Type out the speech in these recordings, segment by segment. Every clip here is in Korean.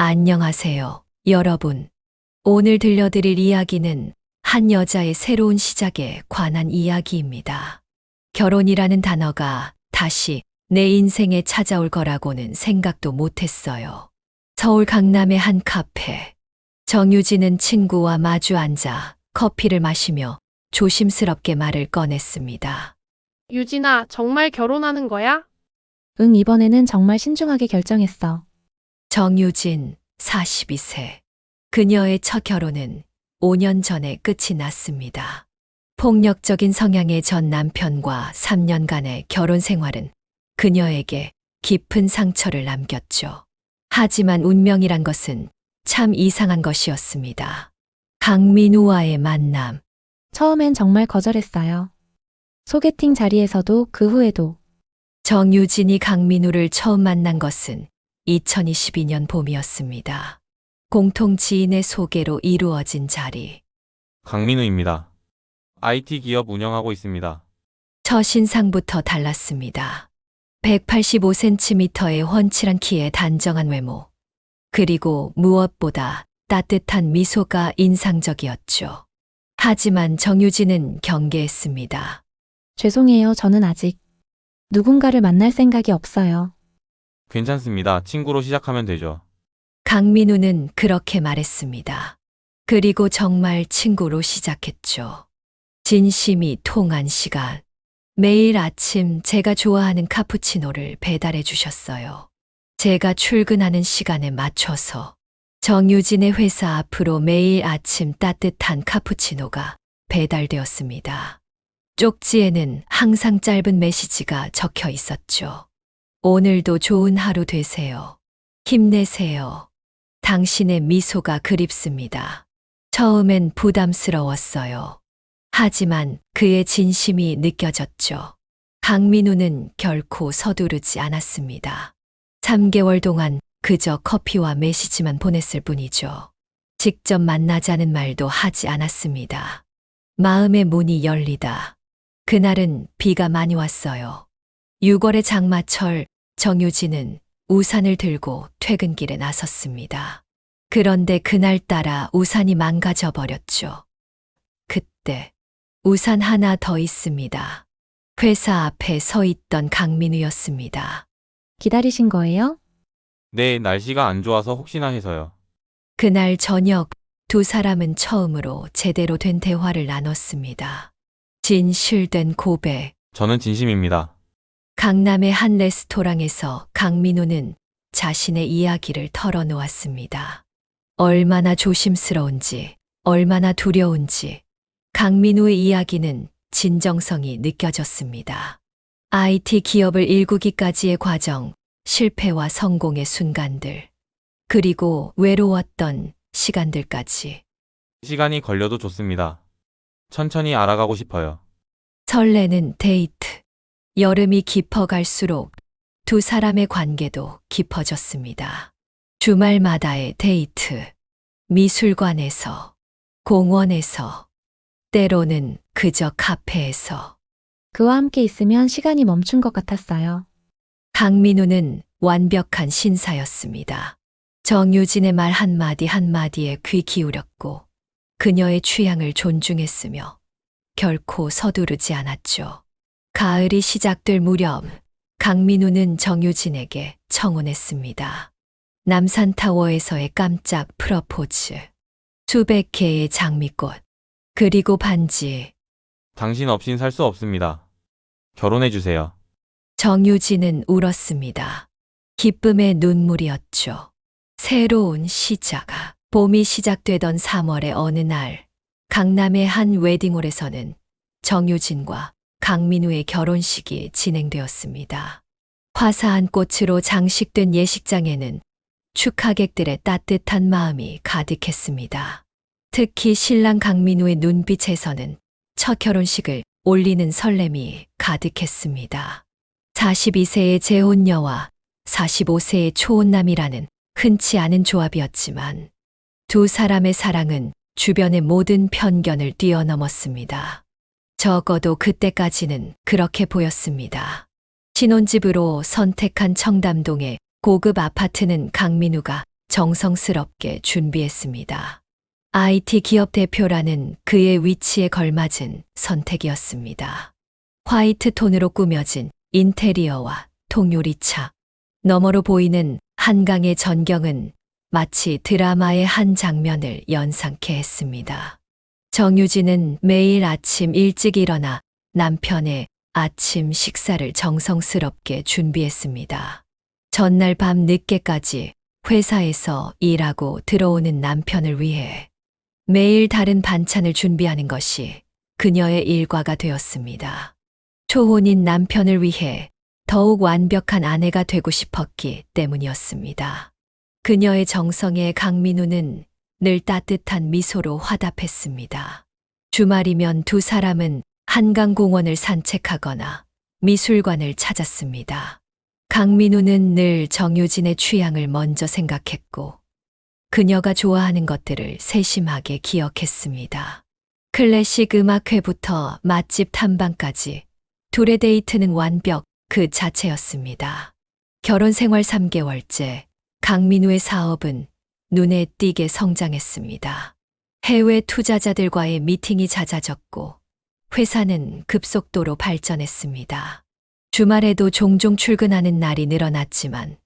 안녕하세요, 여러분. 오늘 들려드릴 이야기는 한 여자의 새로운 시작에 관한 이야기입니다. 결혼이라는 단어가 다시 내 인생에 찾아올 거라고는 생각도 못했어요. 서울 강남의 한 카페. 정유진은 친구와 마주 앉아 커피를 마시며 조심스럽게 말을 꺼냈습니다. 유진아, 정말 결혼하는 거야? 응, 이번에는 정말 신중하게 결정했어. 정유진, 42세. 그녀의 첫 결혼은 5년 전에 끝이 났습니다. 폭력적인 성향의 전 남편과 3년간의 결혼 생활은 그녀에게 깊은 상처를 남겼죠. 하지만 운명이란 것은 참 이상한 것이었습니다. 강민우와의 만남. 처음엔 정말 거절했어요. 소개팅 자리에서도 그 후에도. 정유진이 강민우를 처음 만난 것은 2022년 봄이었습니다. 공통 지인의 소개로 이루어진 자리. 강민우입니다. IT 기업 운영하고 있습니다. 첫인상부터 달랐습니다. 185cm의 훤칠한 키에 단정한 외모. 그리고 무엇보다 따뜻한 미소가 인상적이었죠. 하지만 정유진은 경계했습니다. 죄송해요, 저는 아직 누군가를 만날 생각이 없어요. 괜찮습니다. 친구로 시작하면 되죠. 강민우는 그렇게 말했습니다. 그리고 정말 친구로 시작했죠. 진심이 통한 시간. 매일 아침 제가 좋아하는 카푸치노를 배달해 주셨어요. 제가 출근하는 시간에 맞춰서 정유진의 회사 앞으로 매일 아침 따뜻한 카푸치노가 배달되었습니다. 쪽지에는 항상 짧은 메시지가 적혀 있었죠. 오늘도 좋은 하루 되세요. 힘내세요. 당신의 미소가 그립습니다. 처음엔 부담스러웠어요. 하지만 그의 진심이 느껴졌죠. 강민우는 결코 서두르지 않았습니다. 3개월 동안 그저 커피와 메시지만 보냈을 뿐이죠. 직접 만나자는 말도 하지 않았습니다. 마음의 문이 열리다. 그날은 비가 많이 왔어요. 6월의 장마철, 정유진은 우산을 들고 퇴근길에 나섰습니다. 그런데 그날따라 우산이 망가져 버렸죠. 그때 우산 하나 더 있습니다. 회사 앞에 서 있던 강민우였습니다. 기다리신 거예요? 네, 날씨가 안 좋아서 혹시나 해서요. 그날 저녁 두 사람은 처음으로 제대로 된 대화를 나눴습니다. 진실된 고백. 저는 진심입니다. 강남의 한 레스토랑에서 강민우는 자신의 이야기를 털어놓았습니다. 얼마나 조심스러운지, 얼마나 두려운지. 강민우의 이야기는 진정성이 느껴졌습니다. IT 기업을 일구기까지의 과정, 실패와 성공의 순간들, 그리고 외로웠던 시간들까지. 시간이 걸려도 좋습니다. 천천히 알아가고 싶어요. 설레는 데이트. 여름이 깊어갈수록 두 사람의 관계도 깊어졌습니다. 주말마다의 데이트. 미술관에서, 공원에서, 때로는 그저 카페에서. 그와 함께 있으면 시간이 멈춘 것 같았어요. 강민우는 완벽한 신사였습니다. 정유진의 말 한마디 한마디에 귀 기울였고 그녀의 취향을 존중했으며 결코 서두르지 않았죠. 가을이 시작될 무렵 강민우는 정유진에게 청혼했습니다. 남산타워에서의 깜짝 프러포즈, 수백 개의 장미꽃, 그리고 반지. 당신 없인 살 수 없습니다. 결혼해주세요. 정유진은 울었습니다. 기쁨의 눈물이었죠. 새로운 시작. 봄이 시작되던 3월의 어느 날, 강남의 한 웨딩홀에서는 정유진과 강민우의 결혼식이 진행되었습니다. 화사한 꽃으로 장식된 예식장에는 축하객들의 따뜻한 마음이 가득했습니다. 특히 신랑 강민우의 눈빛에서는 첫 결혼식을 올리는 설렘이 가득했습니다. 42세의 재혼녀와 45세의 초혼남이라는 흔치 않은 조합이었지만 두 사람의 사랑은 주변의 모든 편견을 뛰어넘었습니다. 적어도 그때까지는 그렇게 보였습니다. 신혼집으로 선택한 청담동의 고급 아파트는 강민우가 정성스럽게 준비했습니다. IT 기업 대표라는 그의 위치에 걸맞은 선택이었습니다. 화이트 톤으로 꾸며진 인테리어와 통유리차, 너머로 보이는 한강의 전경은 마치 드라마의 한 장면을 연상케 했습니다. 정유진은 매일 아침 일찍 일어나 남편의 아침 식사를 정성스럽게 준비했습니다. 전날 밤 늦게까지 회사에서 일하고 들어오는 남편을 위해 매일 다른 반찬을 준비하는 것이 그녀의 일과가 되었습니다. 초혼인 남편을 위해 더욱 완벽한 아내가 되고 싶었기 때문이었습니다. 그녀의 정성에 강민우는 늘 따뜻한 미소로 화답했습니다. 주말이면 두 사람은 한강공원을 산책하거나 미술관을 찾았습니다. 강민우는 늘 정유진의 취향을 먼저 생각했고 그녀가 좋아하는 것들을 세심하게 기억했습니다. 클래식 음악회부터 맛집 탐방까지 둘의 데이트는 완벽 그 자체였습니다. 결혼 생활 3개월째 강민우의 사업은 눈에 띄게 성장했습니다. 해외 투자자들과의 미팅이 잦아졌고 회사는 급속도로 발전했습니다. 주말에도 종종 출근하는 날이 늘어났지만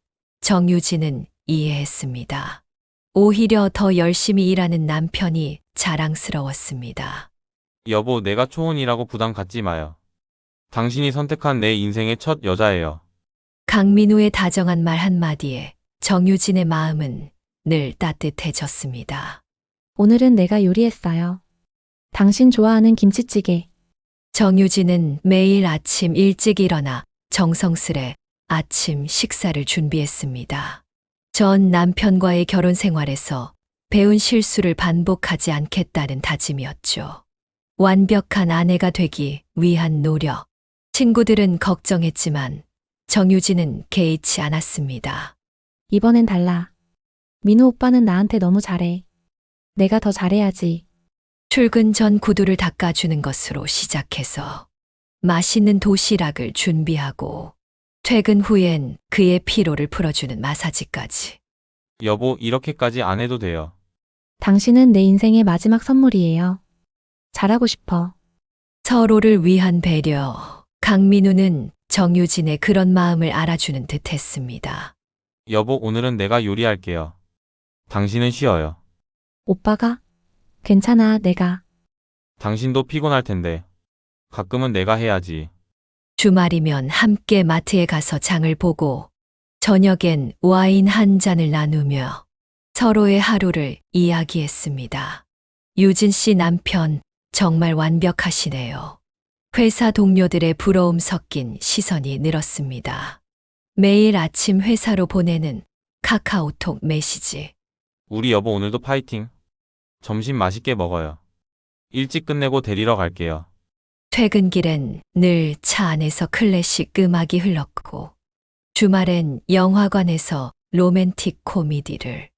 정유진은 이해했습니다. 오히려 더 열심히 일하는 남편이 자랑스러웠습니다. 여보, 내가 초혼이라고 부담 갖지 마요. 당신이 선택한 내 인생의 첫 여자예요. 강민우의 다정한 말 한마디에 정유진의 마음은 늘 따뜻해졌습니다. 오늘은 내가 요리했어요. 당신 좋아하는 김치찌개. 정유진은 매일 아침 일찍 일어나 정성스레 아침 식사를 준비했습니다. 전 남편과의 결혼 생활에서 배운 실수를 반복하지 않겠다는 다짐이었죠. 완벽한 아내가 되기 위한 노력. 친구들은 걱정했지만 정유진은 개의치 않았습니다. 이번엔 달라. 민우 오빠는 나한테 너무 잘해. 내가 더 잘해야지. 출근 전 구두를 닦아주는 것으로 시작해서 맛있는 도시락을 준비하고 퇴근 후엔 그의 피로를 풀어주는 마사지까지. 여보, 이렇게까지 안 해도 돼요. 당신은 내 인생의 마지막 선물이에요. 잘하고 싶어. 서로를 위한 배려. 강민우는 정유진의 그런 마음을 알아주는 듯 했습니다. 여보, 오늘은 내가 요리할게요. 당신은 쉬어요. 오빠가? 괜찮아, 내가. 당신도 피곤할 텐데. 가끔은 내가 해야지. 주말이면 함께 마트에 가서 장을 보고 저녁엔 와인 한 잔을 나누며 서로의 하루를 이야기했습니다. 유진 씨 남편 정말 완벽하시네요. 회사 동료들의 부러움 섞인 시선이 늘었습니다. 매일 아침 회사로 보내는 카카오톡 메시지. 우리 여보 오늘도 파이팅. 점심 맛있게 먹어요. 일찍 끝내고 데리러 갈게요. 퇴근길엔 늘 차 안에서 클래식 음악이 흘렀고 주말엔 영화관에서 로맨틱 코미디를,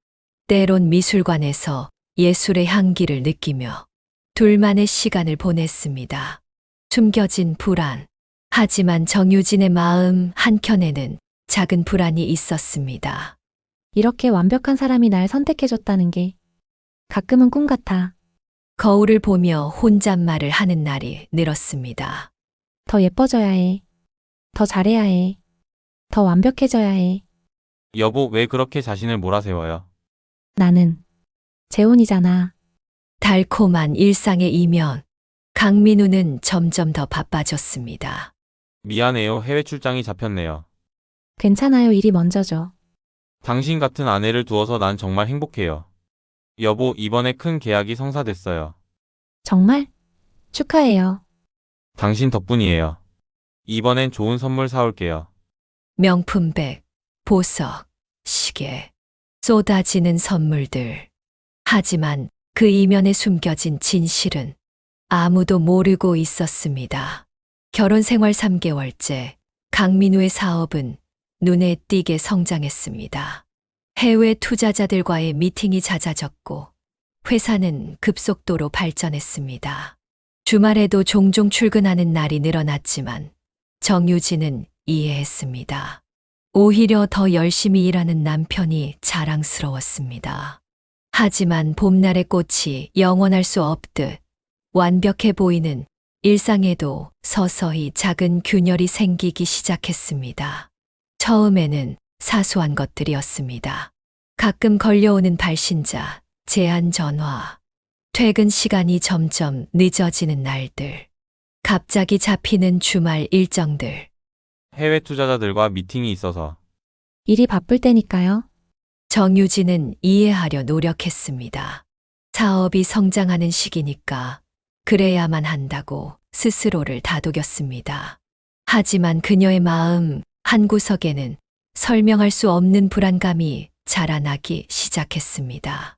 때론 미술관에서 예술의 향기를 느끼며 둘만의 시간을 보냈습니다. 숨겨진 불안. 하지만 정유진의 마음 한켠에는 작은 불안이 있었습니다. 이렇게 완벽한 사람이 날 선택해줬다는 게 가끔은 꿈 같아. 거울을 보며 혼잣말을 하는 날이 늘었습니다. 더 예뻐져야 해. 더 잘해야 해. 더 완벽해져야 해. 여보, 왜 그렇게 자신을 몰아세워요? 나는 재혼이잖아. 달콤한 일상의 이면. 강민우는 점점 더 바빠졌습니다. 미안해요. 해외 출장이 잡혔네요. 괜찮아요. 일이 먼저죠. 당신 같은 아내를 두어서 난 정말 행복해요. 여보, 이번에 큰 계약이 성사됐어요. 정말? 축하해요. 당신 덕분이에요. 이번엔 좋은 선물 사올게요. 명품백, 보석, 시계, 쏟아지는 선물들. 하지만 그 이면에 숨겨진 진실은 아무도 모르고 있었습니다. 결혼 생활 3개월째 강민우의 사업은 눈에 띄게 성장했습니다. 해외 투자자들과의 미팅이 잦아졌고 회사는 급속도로 발전했습니다. 주말에도 종종 출근하는 날이 늘어났지만 정유진은 이해했습니다. 오히려 더 열심히 일하는 남편이 자랑스러웠습니다. 하지만 봄날의 꽃이 영원할 수 없듯 완벽해 보이는 일상에도 서서히 작은 균열이 생기기 시작했습니다. 처음에는 사소한 것들이었습니다. 가끔 걸려오는 발신자, 제한 전화, 퇴근 시간이 점점 늦어지는 날들, 갑자기 잡히는 주말 일정들. 해외 투자자들과 미팅이 있어서 일이 바쁠 때니까요. 정유진은 이해하려 노력했습니다. 사업이 성장하는 시기니까 그래야만 한다고 스스로를 다독였습니다. 하지만 그녀의 마음 한구석에는 설명할 수 없는 불안감이 자라나기 시작했습니다.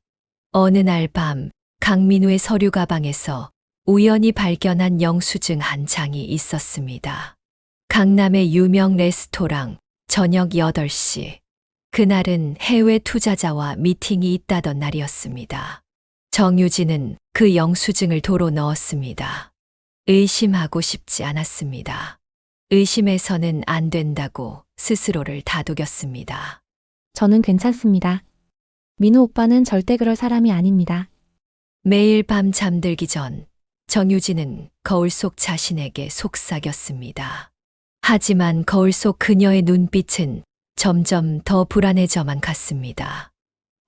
어느 날 밤 강민우의 서류 가방에서 우연히 발견한 영수증 한 장이 있었습니다. 강남의 유명 레스토랑 저녁 8시. 그날은 해외 투자자와 미팅이 있다던 날이었습니다. 정유진은 그 영수증을 도로 넣었습니다. 의심하고 싶지 않았습니다. 의심해서는 안 된다고 스스로를 다독였습니다. 저는 괜찮습니다. 민호 오빠는 절대 그럴 사람이 아닙니다. 매일 밤 잠들기 전 정유진은 거울 속 자신에게 속삭였습니다. 하지만 거울 속 그녀의 눈빛은 점점 더 불안해져만 갔습니다.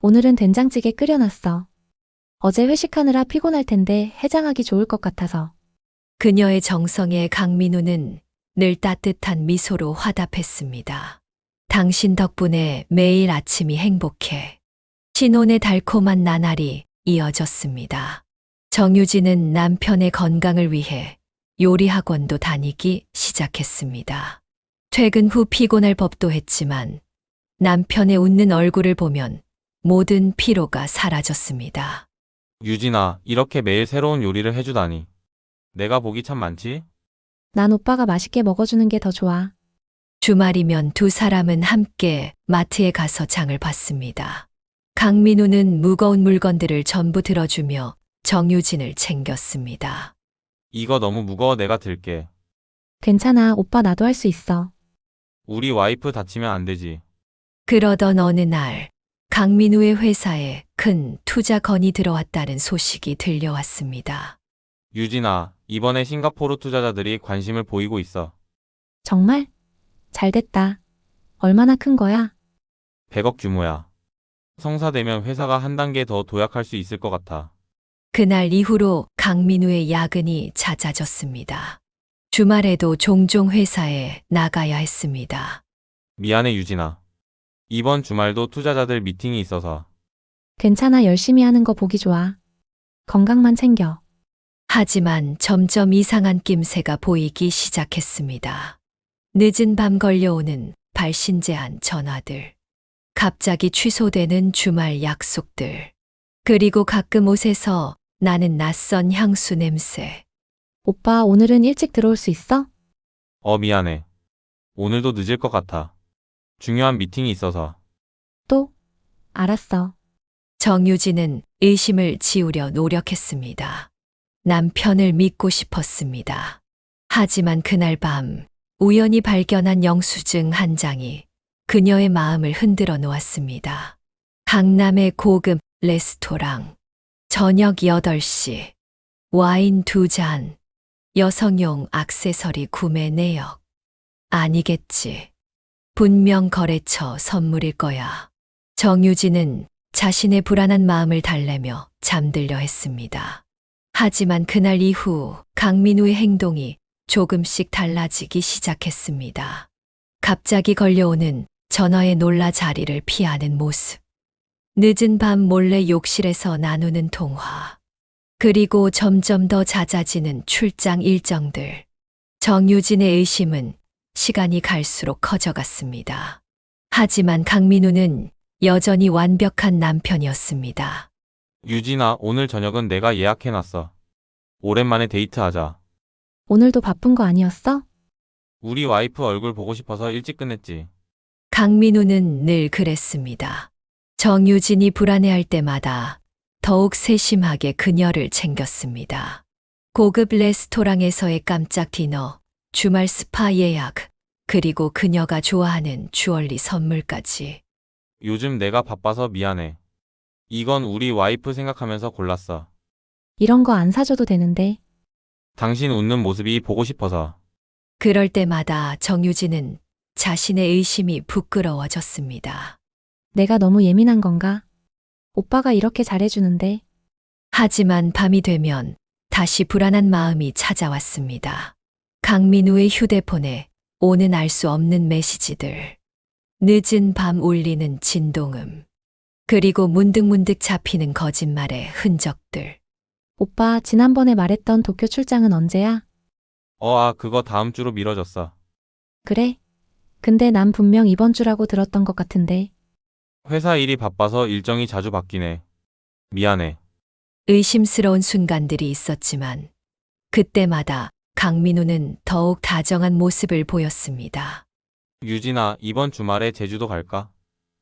오늘은 된장찌개 끓여놨어. 어제 회식하느라 피곤할 텐데 해장하기 좋을 것 같아서. 그녀의 정성에 강민우는 늘 따뜻한 미소로 화답했습니다. 당신 덕분에 매일 아침이 행복해. 신혼의 달콤한 나날이 이어졌습니다. 정유진은 남편의 건강을 위해 요리 학원도 다니기 시작했습니다. 퇴근 후 피곤할 법도 했지만 남편의 웃는 얼굴을 보면 모든 피로가 사라졌습니다. 유진아, 이렇게 매일 새로운 요리를 해주다니. 내가 복이 참 많지? 난 오빠가 맛있게 먹어주는 게 더 좋아. 주말이면 두 사람은 함께 마트에 가서 장을 봤습니다. 강민우는 무거운 물건들을 전부 들어주며 정유진을 챙겼습니다. 이거 너무 무거워. 내가 들게. 괜찮아, 오빠 나도 할 수 있어. 우리 와이프 다치면 안 되지. 그러던 어느 날 강민우의 회사에 큰 투자 건이 들어왔다는 소식이 들려왔습니다. 유진아, 이번에 싱가포르 투자자들이 관심을 보이고 있어. 정말? 잘 됐다. 얼마나 큰 거야? 100억 규모야. 성사되면 회사가 한 단계 더 도약할 수 있을 것 같아. 그날 이후로 강민우의 야근이 잦아졌습니다. 주말에도 종종 회사에 나가야 했습니다. 미안해, 유진아. 이번 주말도 투자자들 미팅이 있어서. 괜찮아, 열심히 하는 거 보기 좋아. 건강만 챙겨. 하지만 점점 이상한 낌새가 보이기 시작했습니다. 늦은 밤 걸려오는 발신 제한 전화들. 갑자기 취소되는 주말 약속들. 그리고 가끔 옷에서 나는 낯선 향수 냄새. 오빠 오늘은 일찍 들어올 수 있어? 미안해. 오늘도 늦을 것 같아. 중요한 미팅이 있어서. 또? 알았어. 정유진은 의심을 지우려 노력했습니다. 남편을 믿고 싶었습니다. 하지만 그날 밤 우연히 발견한 영수증 한 장이 그녀의 마음을 흔들어 놓았습니다. 강남의 고급 레스토랑. 저녁 8시. 와인 2잔. 여성용 액세서리 구매 내역. 아니겠지. 분명 거래처 선물일 거야. 정유진은 자신의 불안한 마음을 달래며 잠들려 했습니다. 하지만 그날 이후 강민우의 행동이 조금씩 달라지기 시작했습니다. 갑자기 걸려오는 전화에 놀라 자리를 피하는 모습. 늦은 밤 몰래 욕실에서 나누는 통화. 그리고 점점 더 잦아지는 출장 일정들. 정유진의 의심은 시간이 갈수록 커져갔습니다. 하지만 강민우는 여전히 완벽한 남편이었습니다. 유진아, 오늘 저녁은 내가 예약해놨어. 오랜만에 데이트하자. 오늘도 바쁜 거 아니었어? 우리 와이프 얼굴 보고 싶어서 일찍 끝냈지. 강민우는 늘 그랬습니다. 정유진이 불안해할 때마다 더욱 세심하게 그녀를 챙겼습니다. 고급 레스토랑에서의 깜짝 디너, 주말 스파 예약, 그리고 그녀가 좋아하는 주얼리 선물까지. 요즘 내가 바빠서 미안해. 이건 우리 와이프 생각하면서 골랐어. 이런 거 안 사줘도 되는데. 당신 웃는 모습이 보고 싶어서. 그럴 때마다 정유진은 자신의 의심이 부끄러워졌습니다. 내가 너무 예민한 건가? 오빠가 이렇게 잘해주는데. 하지만 밤이 되면 다시 불안한 마음이 찾아왔습니다. 강민우의 휴대폰에 오는 알 수 없는 메시지들. 늦은 밤 울리는 진동음. 그리고 문득문득 잡히는 거짓말의 흔적들. 오빠, 지난번에 말했던 도쿄 출장은 언제야? 그거 다음 주로 미뤄졌어. 그래? 근데 난 분명 이번 주라고 들었던 것 같은데. 회사 일이 바빠서 일정이 자주 바뀌네. 미안해. 의심스러운 순간들이 있었지만 그때마다 강민우는 더욱 다정한 모습을 보였습니다. 유진아, 이번 주말에 제주도 갈까?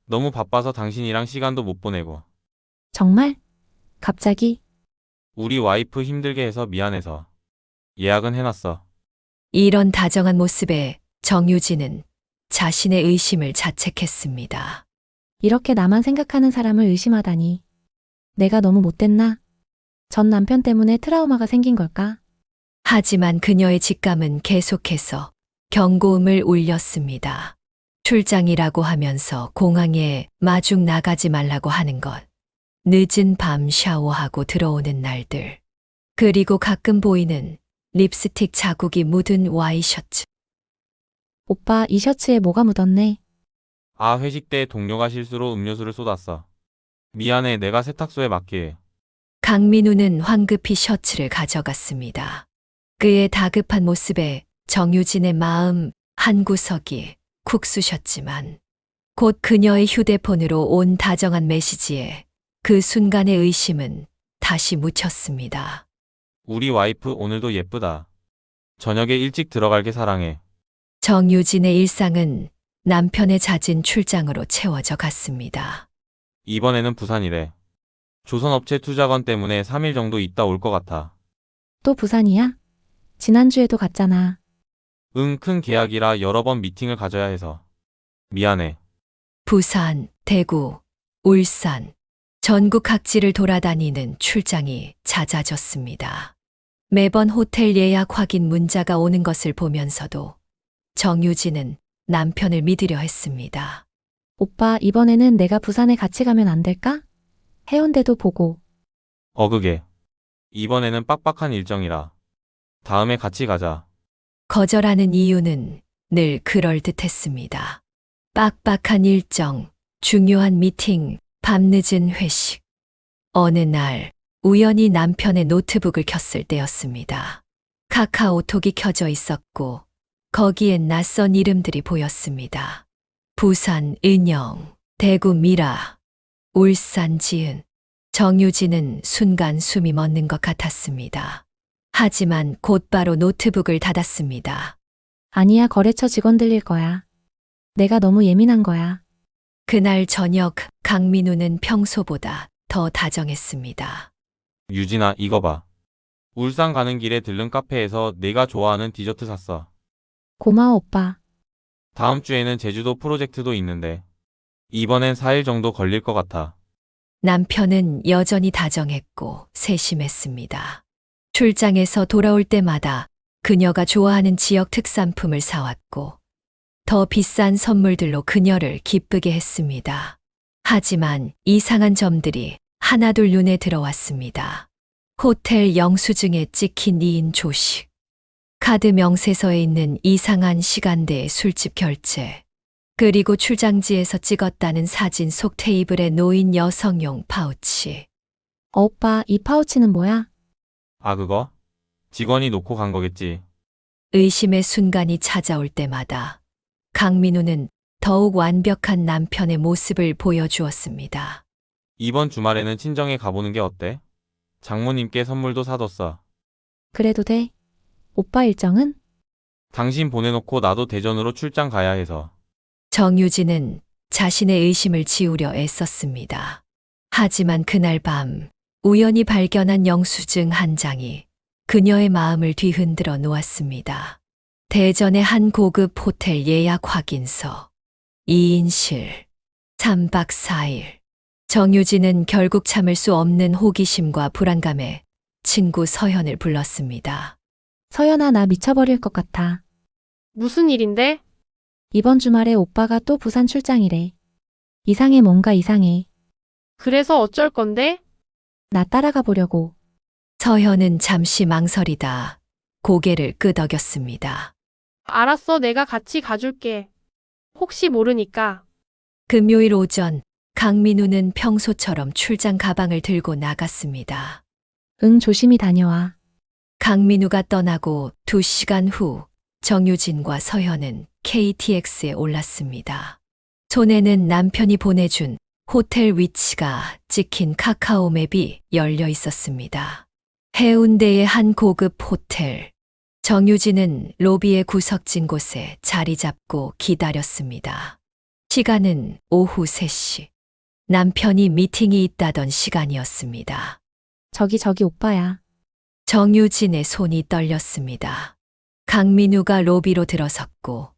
너무 바빠서 당신이랑 시간도 못 보내고. 정말? 갑자기? 우리 와이프 힘들게 해서 미안해서. 예약은 해놨어. 이런 다정한 모습에 정유진은 자신의 의심을 자책했습니다. 이렇게 나만 생각하는 사람을 의심하다니. 내가 너무 못됐나? 전 남편 때문에 트라우마가 생긴 걸까? 하지만 그녀의 직감은 계속해서 경고음을 울렸습니다. 출장이라고 하면서 공항에 마중 나가지 말라고 하는 것. 늦은 밤 샤워하고 들어오는 날들. 그리고 가끔 보이는 립스틱 자국이 묻은 와이셔츠. 오빠, 이 셔츠에 뭐가 묻었네. 회식 때 동료가 실수로 음료수를 쏟았어. 미안해, 내가 세탁소에 맡게. 강민우는 황급히 셔츠를 가져갔습니다. 그의 다급한 모습에 정유진의 마음 한구석이 쿡 쑤셨지만 곧 그녀의 휴대폰으로 온 다정한 메시지에 그 순간의 의심은 다시 묻혔습니다. 우리 와이프 오늘도 예쁘다. 저녁에 일찍 들어갈게 사랑해. 정유진의 일상은 남편의 잦은 출장으로 채워져 갔습니다. 이번에는 부산이래. 조선업체 투자건 때문에 3일 정도 있다 올 것 같아. 또 부산이야? 지난주에도 갔잖아. 큰 계약이라 여러 번 미팅을 가져야 해서. 미안해. 부산, 대구, 울산, 전국 각지를 돌아다니는 출장이 잦아졌습니다. 매번 호텔 예약 확인 문자가 오는 것을 보면서도 정유진은 남편을 믿으려 했습니다. 오빠, 이번에는 내가 부산에 같이 가면 안 될까? 해운대도 보고. 그게. 이번에는 빡빡한 일정이라. 다음에 같이 가자. 거절하는 이유는 늘 그럴듯했습니다. 빡빡한 일정, 중요한 미팅, 밤늦은 회식. 어느 날 우연히 남편의 노트북을 켰을 때였습니다. 카카오톡이 켜져 있었고 거기엔 낯선 이름들이 보였습니다. 부산 은영, 대구 미라, 울산 지은. 정유진은 순간 숨이 멎는 것 같았습니다. 하지만 곧바로 노트북을 닫았습니다. 아니야, 거래처 직원들일 거야. 내가 너무 예민한 거야. 그날 저녁 강민우는 평소보다 더 다정했습니다. 유진아, 이거 봐. 울산 가는 길에 들른 카페에서 내가 좋아하는 디저트 샀어. 고마워, 오빠. 다음 주에는 제주도 프로젝트도 있는데 이번엔 4일 정도 걸릴 것 같아. 남편은 여전히 다정했고 세심했습니다. 출장에서 돌아올 때마다 그녀가 좋아하는 지역 특산품을 사왔고 더 비싼 선물들로 그녀를 기쁘게 했습니다. 하지만 이상한 점들이 하나둘 눈에 들어왔습니다. 호텔 영수증에 찍힌 2인 조식, 카드 명세서에 있는 이상한 시간대의 술집 결제, 그리고 출장지에서 찍었다는 사진 속 테이블에 놓인 여성용 파우치. 오빠, 이 파우치는 뭐야? 그거? 직원이 놓고 간 거겠지. 의심의 순간이 찾아올 때마다 강민우는 더욱 완벽한 남편의 모습을 보여주었습니다. 이번 주말에는 친정에 가보는 게 어때? 장모님께 선물도 사뒀어. 그래도 돼? 오빠 일정은? 당신 보내놓고 나도 대전으로 출장 가야 해서. 정유진은 자신의 의심을 지우려 애썼습니다. 하지만 그날 밤 우연히 발견한 영수증 한 장이 그녀의 마음을 뒤흔들어 놓았습니다. 대전의 한 고급 호텔 예약 확인서. 2인실. 3박 4일. 정유진은 결국 참을 수 없는 호기심과 불안감에 친구 서현을 불렀습니다. 서연아, 나 미쳐버릴 것 같아. 무슨 일인데? 이번 주말에 오빠가 또 부산 출장이래. 이상해, 뭔가 이상해. 그래서 어쩔 건데? 나 따라가 보려고. 서현은 잠시 망설이다 고개를 끄덕였습니다. 알았어, 내가 같이 가줄게. 혹시 모르니까. 금요일 오전 강민우는 평소처럼 출장 가방을 들고 나갔습니다. 응, 조심히 다녀와. 강민우가 떠나고 2시간 후 정유진과 서현은 KTX에 올랐습니다. 손에는 남편이 보내준 호텔 위치가 찍힌 카카오 맵이 열려 있었습니다. 해운대의 한 고급 호텔. 정유진은 로비의 구석진 곳에 자리 잡고 기다렸습니다. 시간은 오후 3시. 남편이 미팅이 있다던 시간이었습니다. 저기 오빠야. 정유진의 손이 떨렸습니다. 강민우가 로비로 들어섰고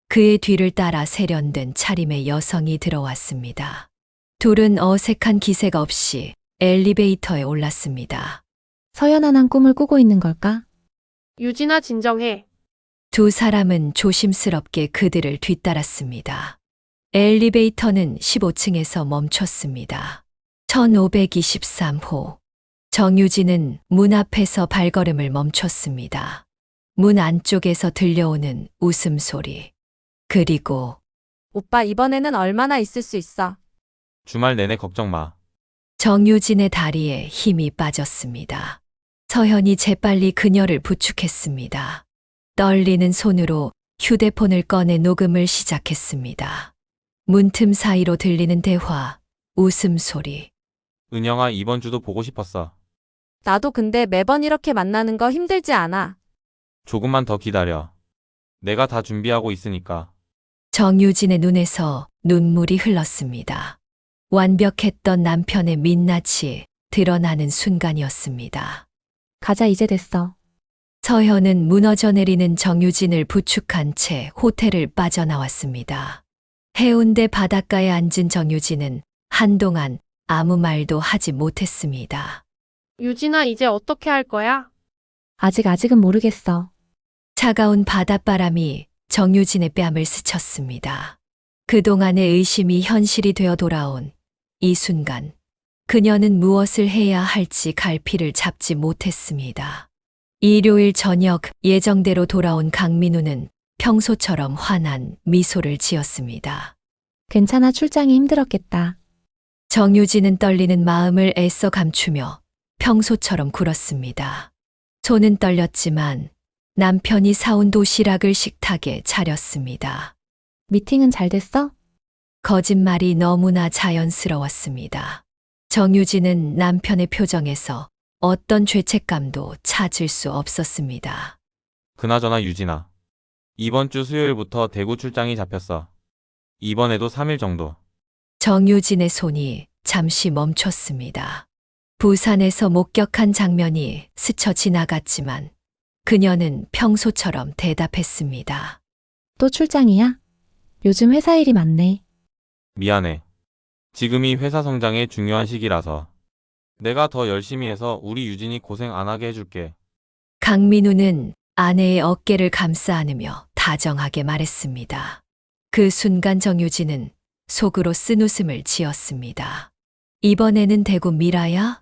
그의 뒤를 따라 세련된 차림의 여성이 들어왔습니다. 둘은 어색한 기색 없이 엘리베이터에 올랐습니다. 서연아, 난 꿈을 꾸고 있는 걸까? 유진아, 진정해. 두 사람은 조심스럽게 그들을 뒤따랐습니다. 엘리베이터는 15층에서 멈췄습니다. 1523호. 정유진은 문 앞에서 발걸음을 멈췄습니다. 문 안쪽에서 들려오는 웃음소리. 그리고 오빠 이번에는 얼마나 있을 수 있어? 주말 내내 걱정 마. 정유진의 다리에 힘이 빠졌습니다. 서현이 재빨리 그녀를 부축했습니다. 떨리는 손으로 휴대폰을 꺼내 녹음을 시작했습니다. 문틈 사이로 들리는 대화, 웃음소리. 은영아, 이번 주도 보고 싶었어. 나도 근데 매번 이렇게 만나는 거 힘들지 않아? 조금만 더 기다려. 내가 다 준비하고 있으니까. 정유진의 눈에서 눈물이 흘렀습니다. 완벽했던 남편의 민낯이 드러나는 순간이었습니다. 가자, 이제 됐어. 서현은 무너져 내리는 정유진을 부축한 채 호텔을 빠져나왔습니다. 해운대 바닷가에 앉은 정유진은 한동안 아무 말도 하지 못했습니다. 유진아, 이제 어떻게 할 거야? 아직은 모르겠어. 차가운 바닷바람이 정유진의 뺨을 스쳤습니다. 그동안의 의심이 현실이 되어 돌아온 이 순간, 그녀는 무엇을 해야 할지 갈피를 잡지 못했습니다. 일요일 저녁 예정대로 돌아온 강민우는 평소처럼 환한 미소를 지었습니다. 괜찮아, 출장이 힘들었겠다. 정유진은 떨리는 마음을 애써 감추며 평소처럼 굴었습니다. 손은 떨렸지만 남편이 사온 도시락을 식탁에 차렸습니다. 미팅은 잘 됐어? 거짓말이 너무나 자연스러웠습니다. 정유진은 남편의 표정에서 어떤 죄책감도 찾을 수 없었습니다. 그나저나 유진아. 이번 주 수요일부터 대구 출장이 잡혔어. 이번에도 3일 정도. 정유진의 손이 잠시 멈췄습니다. 부산에서 목격한 장면이 스쳐 지나갔지만 그녀는 평소처럼 대답했습니다. 또 출장이야? 요즘 회사 일이 많네. 미안해. 지금이 회사 성장의 중요한 시기라서. 내가 더 열심히 해서 우리 유진이 고생 안 하게 해줄게. 강민우는 아내의 어깨를 감싸 안으며 다정하게 말했습니다. 그 순간 정유진은 속으로 쓴웃음을 지었습니다. 이번에는 대구 미라야?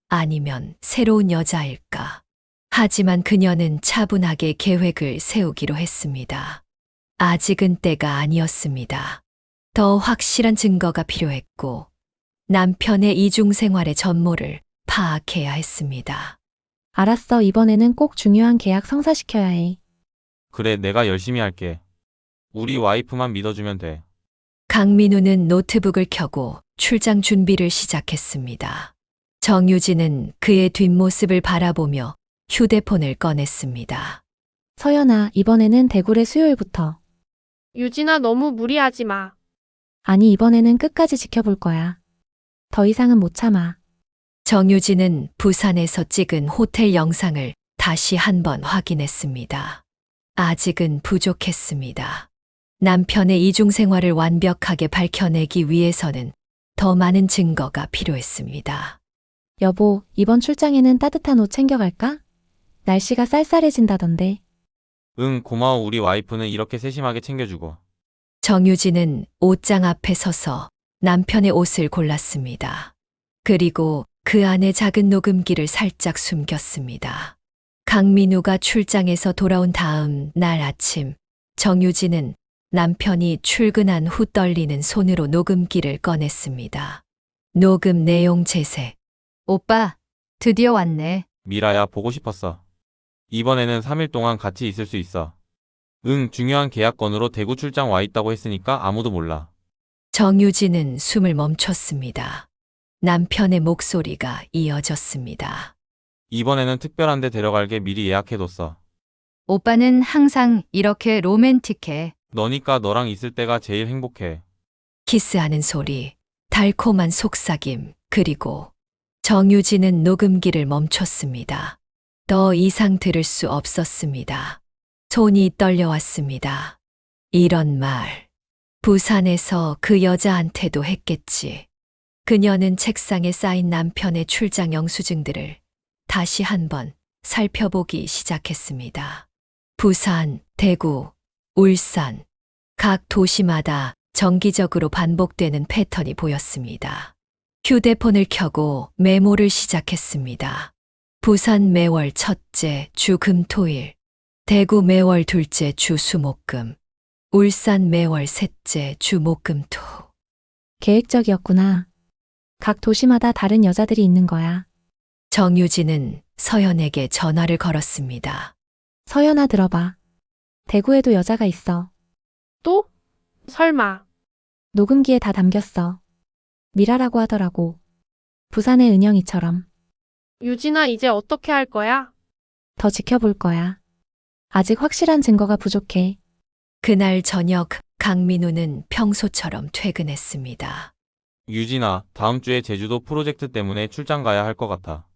아니면 새로운 여자일까? 하지만 그녀는 차분하게 계획을 세우기로 했습니다. 아직은 때가 아니었습니다. 더 확실한 증거가 필요했고 남편의 이중생활의 전모를 파악해야 했습니다. 알았어, 이번에는 꼭 중요한 계약 성사시켜야 해. 그래, 내가 열심히 할게. 우리 와이프만 믿어주면 돼. 강민우는 노트북을 켜고 출장 준비를 시작했습니다. 정유진은 그의 뒷모습을 바라보며 휴대폰을 꺼냈습니다. 서연아, 이번에는 대구래 수요일부터. 유진아, 너무 무리하지 마. 아니, 이번에는 끝까지 지켜볼 거야. 더 이상은 못 참아. 정유진은 부산에서 찍은 호텔 영상을 다시 한번 확인했습니다. 아직은 부족했습니다. 남편의 이중 생활을 완벽하게 밝혀내기 위해서는 더 많은 증거가 필요했습니다. 여보, 이번 출장에는 따뜻한 옷 챙겨갈까? 날씨가 쌀쌀해진다던데. 응, 고마워. 우리 와이프는 이렇게 세심하게 챙겨주고. 정유진은 옷장 앞에 서서 남편의 옷을 골랐습니다. 그리고 그 안에 작은 녹음기를 살짝 숨겼습니다. 강민우가 출장에서 돌아온 다음 날 아침, 정유진은 남편이 출근한 후 떨리는 손으로 녹음기를 꺼냈습니다. 녹음 내용 재생. 오빠, 드디어 왔네. 미라야, 보고 싶었어. 이번에는 3일 동안 같이 있을 수 있어. 응, 중요한 계약 건으로 대구 출장 와 있다고 했으니까 아무도 몰라. 정유진은 숨을 멈췄습니다. 남편의 목소리가 이어졌습니다. 이번에는 특별한 데 데려갈게 미리 예약해뒀어. 오빠는 항상 이렇게 로맨틱해. 너니까 너랑 있을 때가 제일 행복해. 키스하는 소리, 달콤한 속삭임, 그리고 정유진은 녹음기를 멈췄습니다. 더 이상 들을 수 없었습니다. 손이 떨려왔습니다. 이런 말, 부산에서 그 여자한테도 했겠지. 그녀는 책상에 쌓인 남편의 출장 영수증들을 다시 한번 살펴보기 시작했습니다. 부산, 대구, 울산, 각 도시마다 정기적으로 반복되는 패턴이 보였습니다. 휴대폰을 켜고 메모를 시작했습니다. 부산 매월 첫째 주 금토일, 대구 매월 둘째 주 수목금, 울산 매월 셋째 주 목금토. 계획적이었구나. 각 도시마다 다른 여자들이 있는 거야. 정유진은 서연에게 전화를 걸었습니다. 서연아, 들어봐. 대구에도 여자가 있어. 또? 설마. 녹음기에 다 담겼어. 미라라고 하더라고. 부산의 은영이처럼. 유진아, 이제 어떻게 할 거야? 더 지켜볼 거야. 아직 확실한 증거가 부족해. 그날 저녁 강민우는 평소처럼 퇴근했습니다. 유진아, 다음 주에 제주도 프로젝트 때문에 출장 가야 할 것 같아.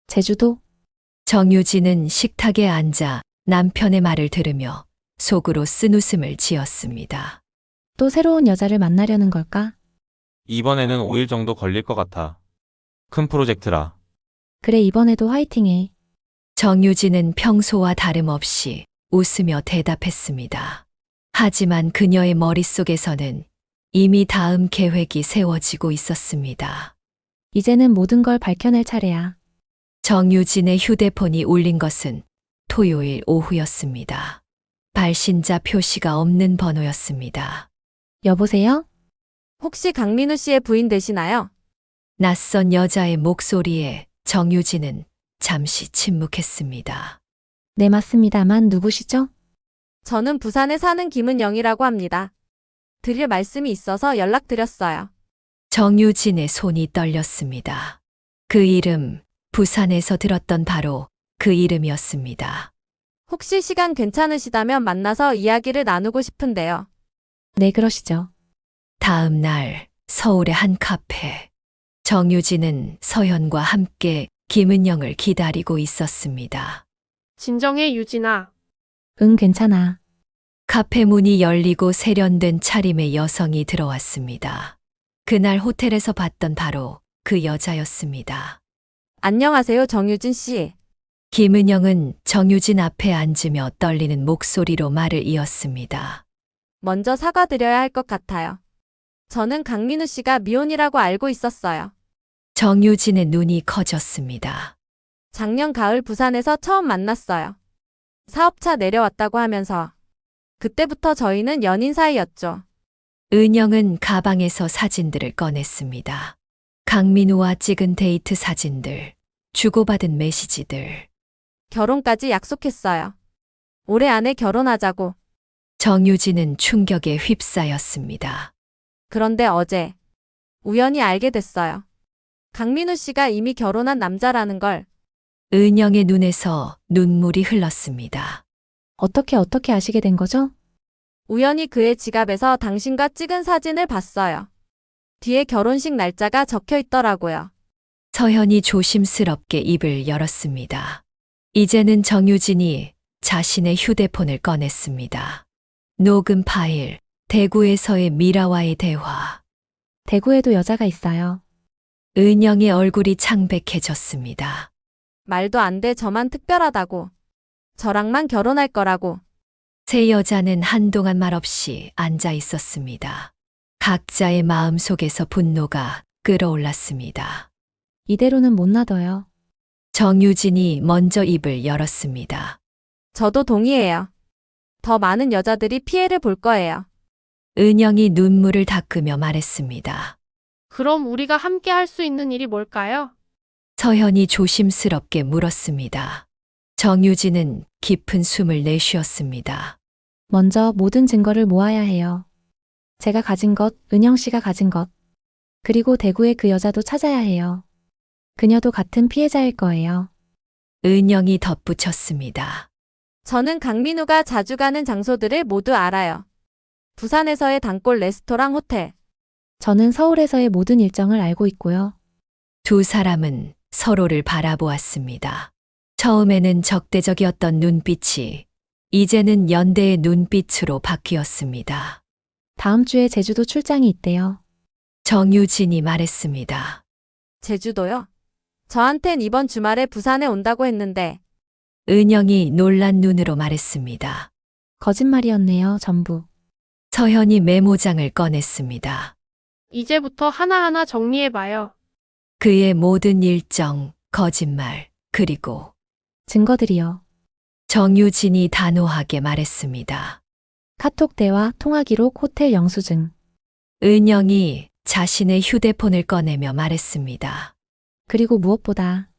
제주도? 정유진은 식탁에 앉아 남편의 말을 들으며 속으로 쓴웃음을 지었습니다. 또 새로운 여자를 만나려는 걸까? 이번에는 5일 정도 걸릴 것 같아. 큰 프로젝트라. 그래, 이번에도 화이팅해. 정유진은 평소와 다름없이 웃으며 대답했습니다. 하지만 그녀의 머릿속에서는 이미 다음 계획이 세워지고 있었습니다. 이제는 모든 걸 밝혀낼 차례야. 정유진의 휴대폰이 울린 것은 토요일 오후였습니다. 발신자 표시가 없는 번호였습니다. 여보세요? 혹시 강민우 씨의 부인 되시나요? 낯선 여자의 목소리에 정유진은 잠시 침묵했습니다. 네, 맞습니다만 누구시죠? 저는 부산에 사는 김은영이라고 합니다. 드릴 말씀이 있어서 연락드렸어요. 정유진의 손이 떨렸습니다. 그 이름, 부산에서 들었던 바로 그 이름이었습니다. 혹시 시간 괜찮으시다면 만나서 이야기를 나누고 싶은데요. 네, 그러시죠. 다음 날 서울의 한 카페. 정유진은 서연과 함께 김은영을 기다리고 있었습니다. 진정해, 유진아. 응, 괜찮아. 카페 문이 열리고 세련된 차림의 여성이 들어왔습니다. 그날 호텔에서 봤던 바로 그 여자였습니다. 안녕하세요, 정유진 씨. 김은영은 정유진 앞에 앉으며 떨리는 목소리로 말을 이었습니다. 먼저 사과드려야 할 것 같아요. 저는 강민우 씨가 미혼이라고 알고 있었어요. 정유진의 눈이 커졌습니다. 작년 가을 부산에서 처음 만났어요. 사업차 내려왔다고 하면서. 그때부터 저희는 연인 사이였죠. 은영은 가방에서 사진들을 꺼냈습니다. 강민우와 찍은 데이트 사진들, 주고받은 메시지들. 결혼까지 약속했어요. 올해 안에 결혼하자고. 정유진은 충격에 휩싸였습니다. 그런데 어제 우연히 알게 됐어요. 강민우 씨가 이미 결혼한 남자라는 걸. 은영의 눈에서 눈물이 흘렀습니다. 어떻게 아시게 된 거죠? 우연히 그의 지갑에서 당신과 찍은 사진을 봤어요. 뒤에 결혼식 날짜가 적혀 있더라고요. 서현이 조심스럽게 입을 열었습니다. 이제는 정유진이 자신의 휴대폰을 꺼냈습니다. 녹음 파일, 대구에서의 미라와의 대화. 대구에도 여자가 있어요. 은영의 얼굴이 창백해졌습니다. 말도 안 돼. 저만 특별하다고. 저랑만 결혼할 거라고. 세 여자는 한동안 말없이 앉아 있었습니다. 각자의 마음 속에서 분노가 끓어올랐습니다. 이대로는 못 놔둬요. 정유진이 먼저 입을 열었습니다. 저도 동의해요. 더 많은 여자들이 피해를 볼 거예요. 은영이 눈물을 닦으며 말했습니다. 그럼 우리가 함께 할 수 있는 일이 뭘까요? 서현이 조심스럽게 물었습니다. 정유진은 깊은 숨을 내쉬었습니다. 먼저 모든 증거를 모아야 해요. 제가 가진 것, 은영 씨가 가진 것. 그리고 대구의 그 여자도 찾아야 해요. 그녀도 같은 피해자일 거예요. 은영이 덧붙였습니다. 저는 강민우가 자주 가는 장소들을 모두 알아요. 부산에서의 단골 레스토랑 호텔. 저는 서울에서의 모든 일정을 알고 있고요. 두 사람은 서로를 바라보았습니다. 처음에는 적대적이었던 눈빛이 이제는 연대의 눈빛으로 바뀌었습니다. 다음 주에 제주도 출장이 있대요. 정유진이 말했습니다. 제주도요? 저한텐 이번 주말에 부산에 온다고 했는데. 은영이 놀란 눈으로 말했습니다. 거짓말이었네요, 전부. 서현이 메모장을 꺼냈습니다. 이제부터 하나하나 정리해봐요. 그의 모든 일정, 거짓말, 그리고 증거들이요. 정유진이 단호하게 말했습니다. 카톡 대화, 통화 기록, 호텔 영수증. 은영이 자신의 휴대폰을 꺼내며 말했습니다. 그리고 무엇보다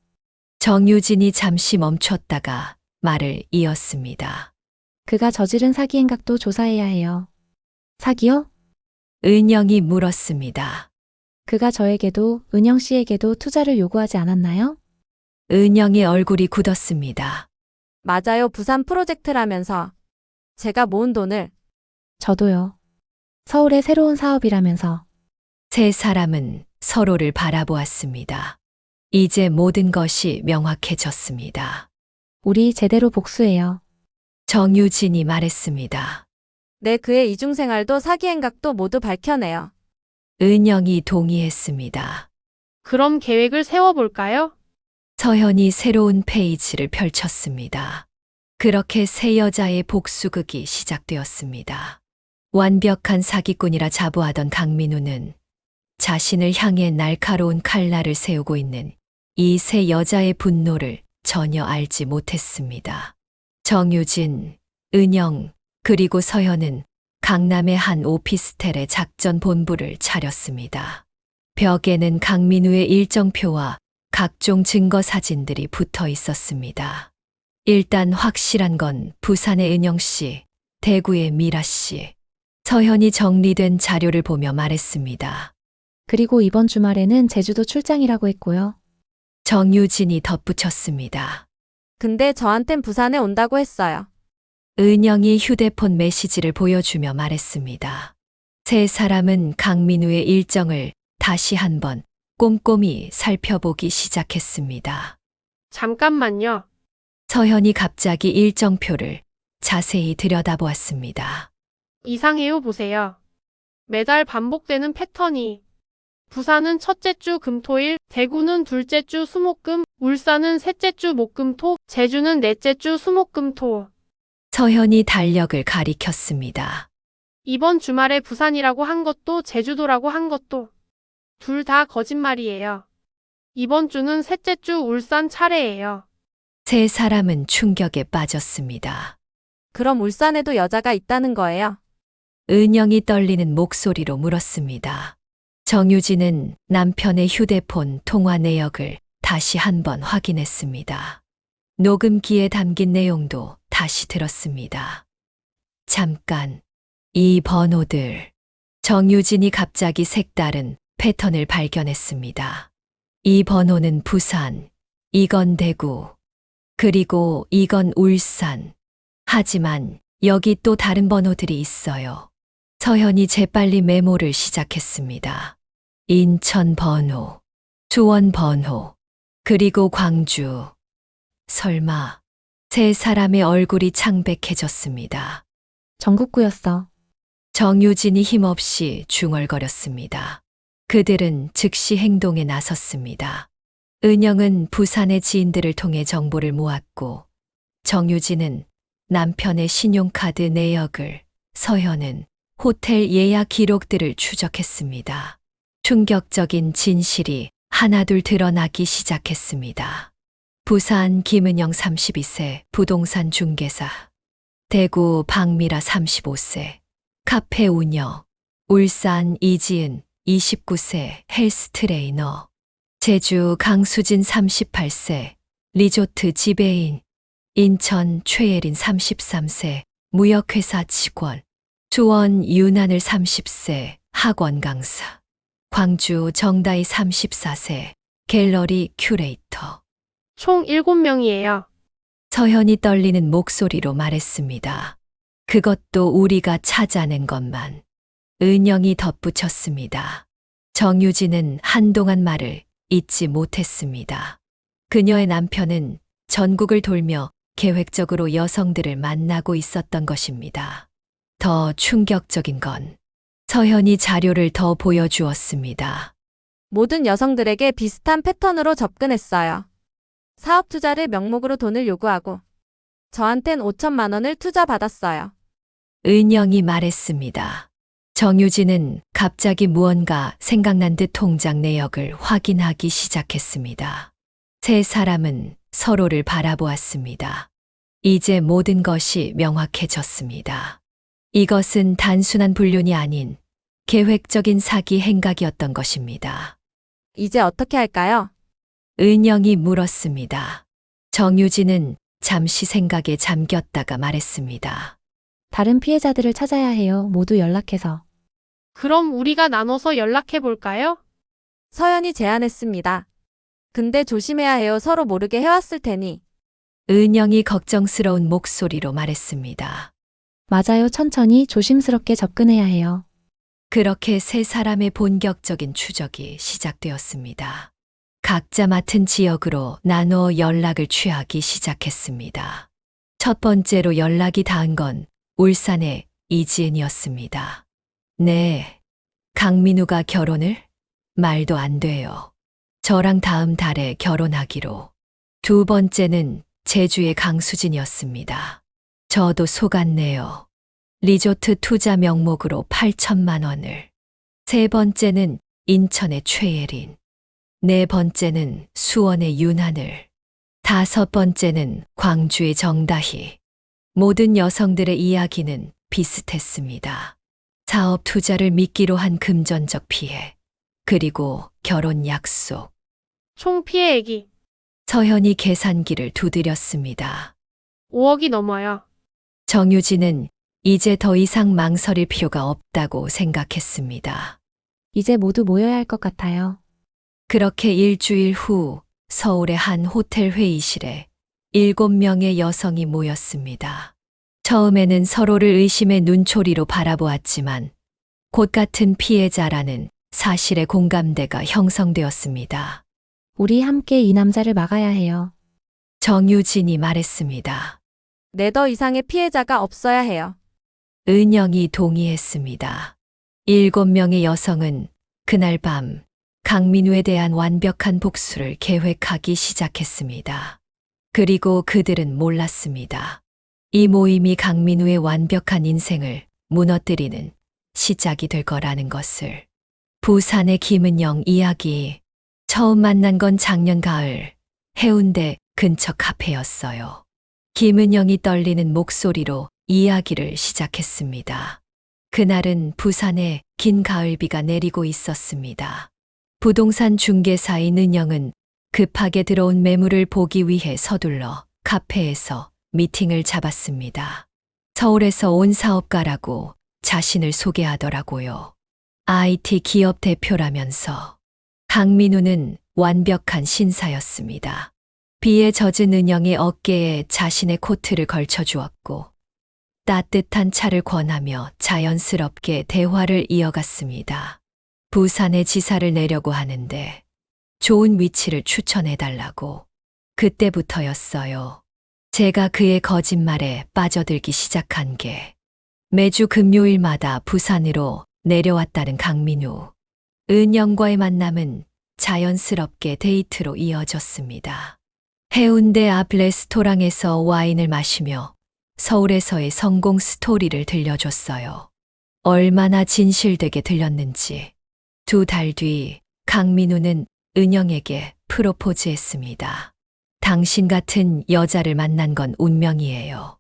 정유진이 잠시 멈췄다가 말을 이었습니다. 그가 저지른 사기 행각도 조사해야 해요. 사기요? 은영이 물었습니다. 그가 저에게도 은영 씨에게도 투자를 요구하지 않았나요? 은영의 얼굴이 굳었습니다. 맞아요. 부산 프로젝트라면서. 제가 모은 돈을. 저도요. 서울의 새로운 사업이라면서. 세 사람은 서로를 바라보았습니다. 이제 모든 것이 명확해졌습니다. 우리 제대로 복수해요. 정유진이 말했습니다. 네, 그의 이중생활도 사기 행각도 모두 밝혀내요. 은영이 동의했습니다. 그럼 계획을 세워볼까요? 서현이 새로운 페이지를 펼쳤습니다. 그렇게 세 여자의 복수극이 시작되었습니다. 완벽한 사기꾼이라 자부하던 강민우는 자신을 향해 날카로운 칼날을 세우고 있는 이 세 여자의 분노를 전혀 알지 못했습니다. 정유진, 은영, 그리고 서현은 강남의 한 오피스텔에 작전 본부를 차렸습니다. 벽에는 강민우의 일정표와 각종 증거 사진들이 붙어 있었습니다. 일단 확실한 건 부산의 은영 씨, 대구의 미라 씨. 서현이 정리된 자료를 보며 말했습니다. 그리고 이번 주말에는 제주도 출장이라고 했고요. 정유진이 덧붙였습니다. 근데 저한텐 부산에 온다고 했어요. 은영이 휴대폰 메시지를 보여주며 말했습니다. 세 사람은 강민우의 일정을 다시 한번 꼼꼼히 살펴보기 시작했습니다. 잠깐만요. 서현이 갑자기 일정표를 자세히 들여다보았습니다. 이상해요. 보세요. 매달 반복되는 패턴이. 부산은 첫째 주 금토일, 대구는 둘째 주 수목금, 울산은 셋째 주 목금토, 제주는 넷째 주 수목금토. 서현이 달력을 가리켰습니다. 이번 주말에 부산이라고 한 것도 제주도라고 한 것도 둘 다 거짓말이에요. 이번 주는 셋째 주 울산 차례예요. 세 사람은 충격에 빠졌습니다. 그럼 울산에도 여자가 있다는 거예요? 은영이 떨리는 목소리로 물었습니다. 정유진은 남편의 휴대폰 통화 내역을 다시 한번 확인했습니다. 녹음기에 담긴 내용도 다시 들었습니다. 잠깐, 이 번호들. 정유진이 갑자기 색다른 패턴을 발견했습니다. 이 번호는 부산, 이건 대구, 그리고 이건 울산. 하지만 여기 또 다른 번호들이 있어요. 서현이 재빨리 메모를 시작했습니다. 인천 번호, 수원 번호, 그리고 광주. 설마 세 사람의 얼굴이 창백해졌습니다. 전국구였어. 정유진이 힘없이 중얼거렸습니다. 그들은 즉시 행동에 나섰습니다. 은영은 부산의 지인들을 통해 정보를 모았고, 정유진은 남편의 신용카드 내역을, 서현은 호텔 예약 기록들을 추적했습니다. 충격적인 진실이 하나둘 드러나기 시작했습니다. 부산 김은영 32세 부동산 중개사, 대구 박미라 35세 카페 운영, 울산 이지은 29세 헬스 트레이너, 제주 강수진 38세 리조트 지배인, 인천 최예린 33세 무역회사 직원, 수원 윤하늘 30세 학원 강사, 광주 정다희 34세 갤러리 큐레이터. 총 7명이에요. 서현이 떨리는 목소리로 말했습니다. 그것도 우리가 찾아낸 것만. 은영이 덧붙였습니다. 정유진은 한동안 말을 잊지 못했습니다. 그녀의 남편은 전국을 돌며 계획적으로 여성들을 만나고 있었던 것입니다. 더 충격적인 건 서현이 자료를 더 보여주었습니다. 모든 여성들에게 비슷한 패턴으로 접근했어요. 사업 투자를 명목으로 돈을 요구하고 저한텐 5천만 원을 투자받았어요. 은영이 말했습니다. 정유진은 갑자기 무언가 생각난 듯 통장 내역을 확인하기 시작했습니다. 세 사람은 서로를 바라보았습니다. 이제 모든 것이 명확해졌습니다. 이것은 단순한 불륜이 아닌 계획적인 사기 행각이었던 것입니다. 이제 어떻게 할까요? 은영이 물었습니다. 정유진은 잠시 생각에 잠겼다가 말했습니다. 다른 피해자들을 찾아야 해요. 모두 연락해서. 그럼 우리가 나눠서 연락해 볼까요? 서연이 제안했습니다. 근데 조심해야 해요. 서로 모르게 해왔을 테니. 은영이 걱정스러운 목소리로 말했습니다. 맞아요. 천천히 조심스럽게 접근해야 해요. 그렇게 세 사람의 본격적인 추적이 시작되었습니다. 각자 맡은 지역으로 나누어 연락을 취하기 시작했습니다. 첫 번째로 연락이 닿은 건 울산의 이지은이었습니다. 네, 강민우가 결혼을? 말도 안 돼요. 저랑 다음 달에 결혼하기로. 두 번째는 제주의 강수진이었습니다. 저도 속았네요. 리조트 투자 명목으로 8천만 원을. 세 번째는 인천의 최예린. 네 번째는 수원의 윤하늘. 다섯 번째는 광주의 정다희. 모든 여성들의 이야기는 비슷했습니다. 사업 투자를 미끼로 한 금전적 피해, 그리고 결혼 약속. 총 피해액이 서현이 계산기를 두드렸습니다. 5억이 넘어요. 정유진은 이제 더 이상 망설일 필요가 없다고 생각했습니다. 이제 모두 모여야 할 것 같아요. 그렇게 일주일 후 서울의 한 호텔 회의실에 7명의 여성이 모였습니다. 처음에는 서로를 의심의 눈초리로 바라보았지만 곧 같은 피해자라는 사실의 공감대가 형성되었습니다. 우리 함께 이 남자를 막아야 해요. 정유진이 말했습니다. 네 더 이상의 피해자가 없어야 해요. 은영이 동의했습니다. 7명의 여성은 그날 밤 강민우에 대한 완벽한 복수를 계획하기 시작했습니다. 그리고 그들은 몰랐습니다. 이 모임이 강민우의 완벽한 인생을 무너뜨리는 시작이 될 거라는 것을. 부산의 김은영 이야기. 처음 만난 건 작년 가을 해운대 근처 카페였어요. 김은영이 떨리는 목소리로 이야기를 시작했습니다. 그날은 부산에 긴 가을비가 내리고 있었습니다. 부동산 중개사인 은영은 급하게 들어온 매물을 보기 위해 서둘러 카페에서 미팅을 잡았습니다. 서울에서 온 사업가라고 자신을 소개하더라고요. IT 기업 대표라면서. 강민우는 완벽한 신사였습니다. 비에 젖은 은영의 어깨에 자신의 코트를 걸쳐주었고 따뜻한 차를 권하며 자연스럽게 대화를 이어갔습니다. 부산에 지사를 내려고 하는데 좋은 위치를 추천해달라고. 그때부터였어요. 제가 그의 거짓말에 빠져들기 시작한 게 매주 금요일마다 부산으로 내려왔다는 강민우. 은영과의 만남은 자연스럽게 데이트로 이어졌습니다. 해운대 앞 레스토랑에서 와인을 마시며 서울에서의 성공 스토리를 들려줬어요. 얼마나 진실되게 들렸는지. 2달 뒤 강민우는 은영에게 프로포즈했습니다. 당신 같은 여자를 만난 건 운명이에요.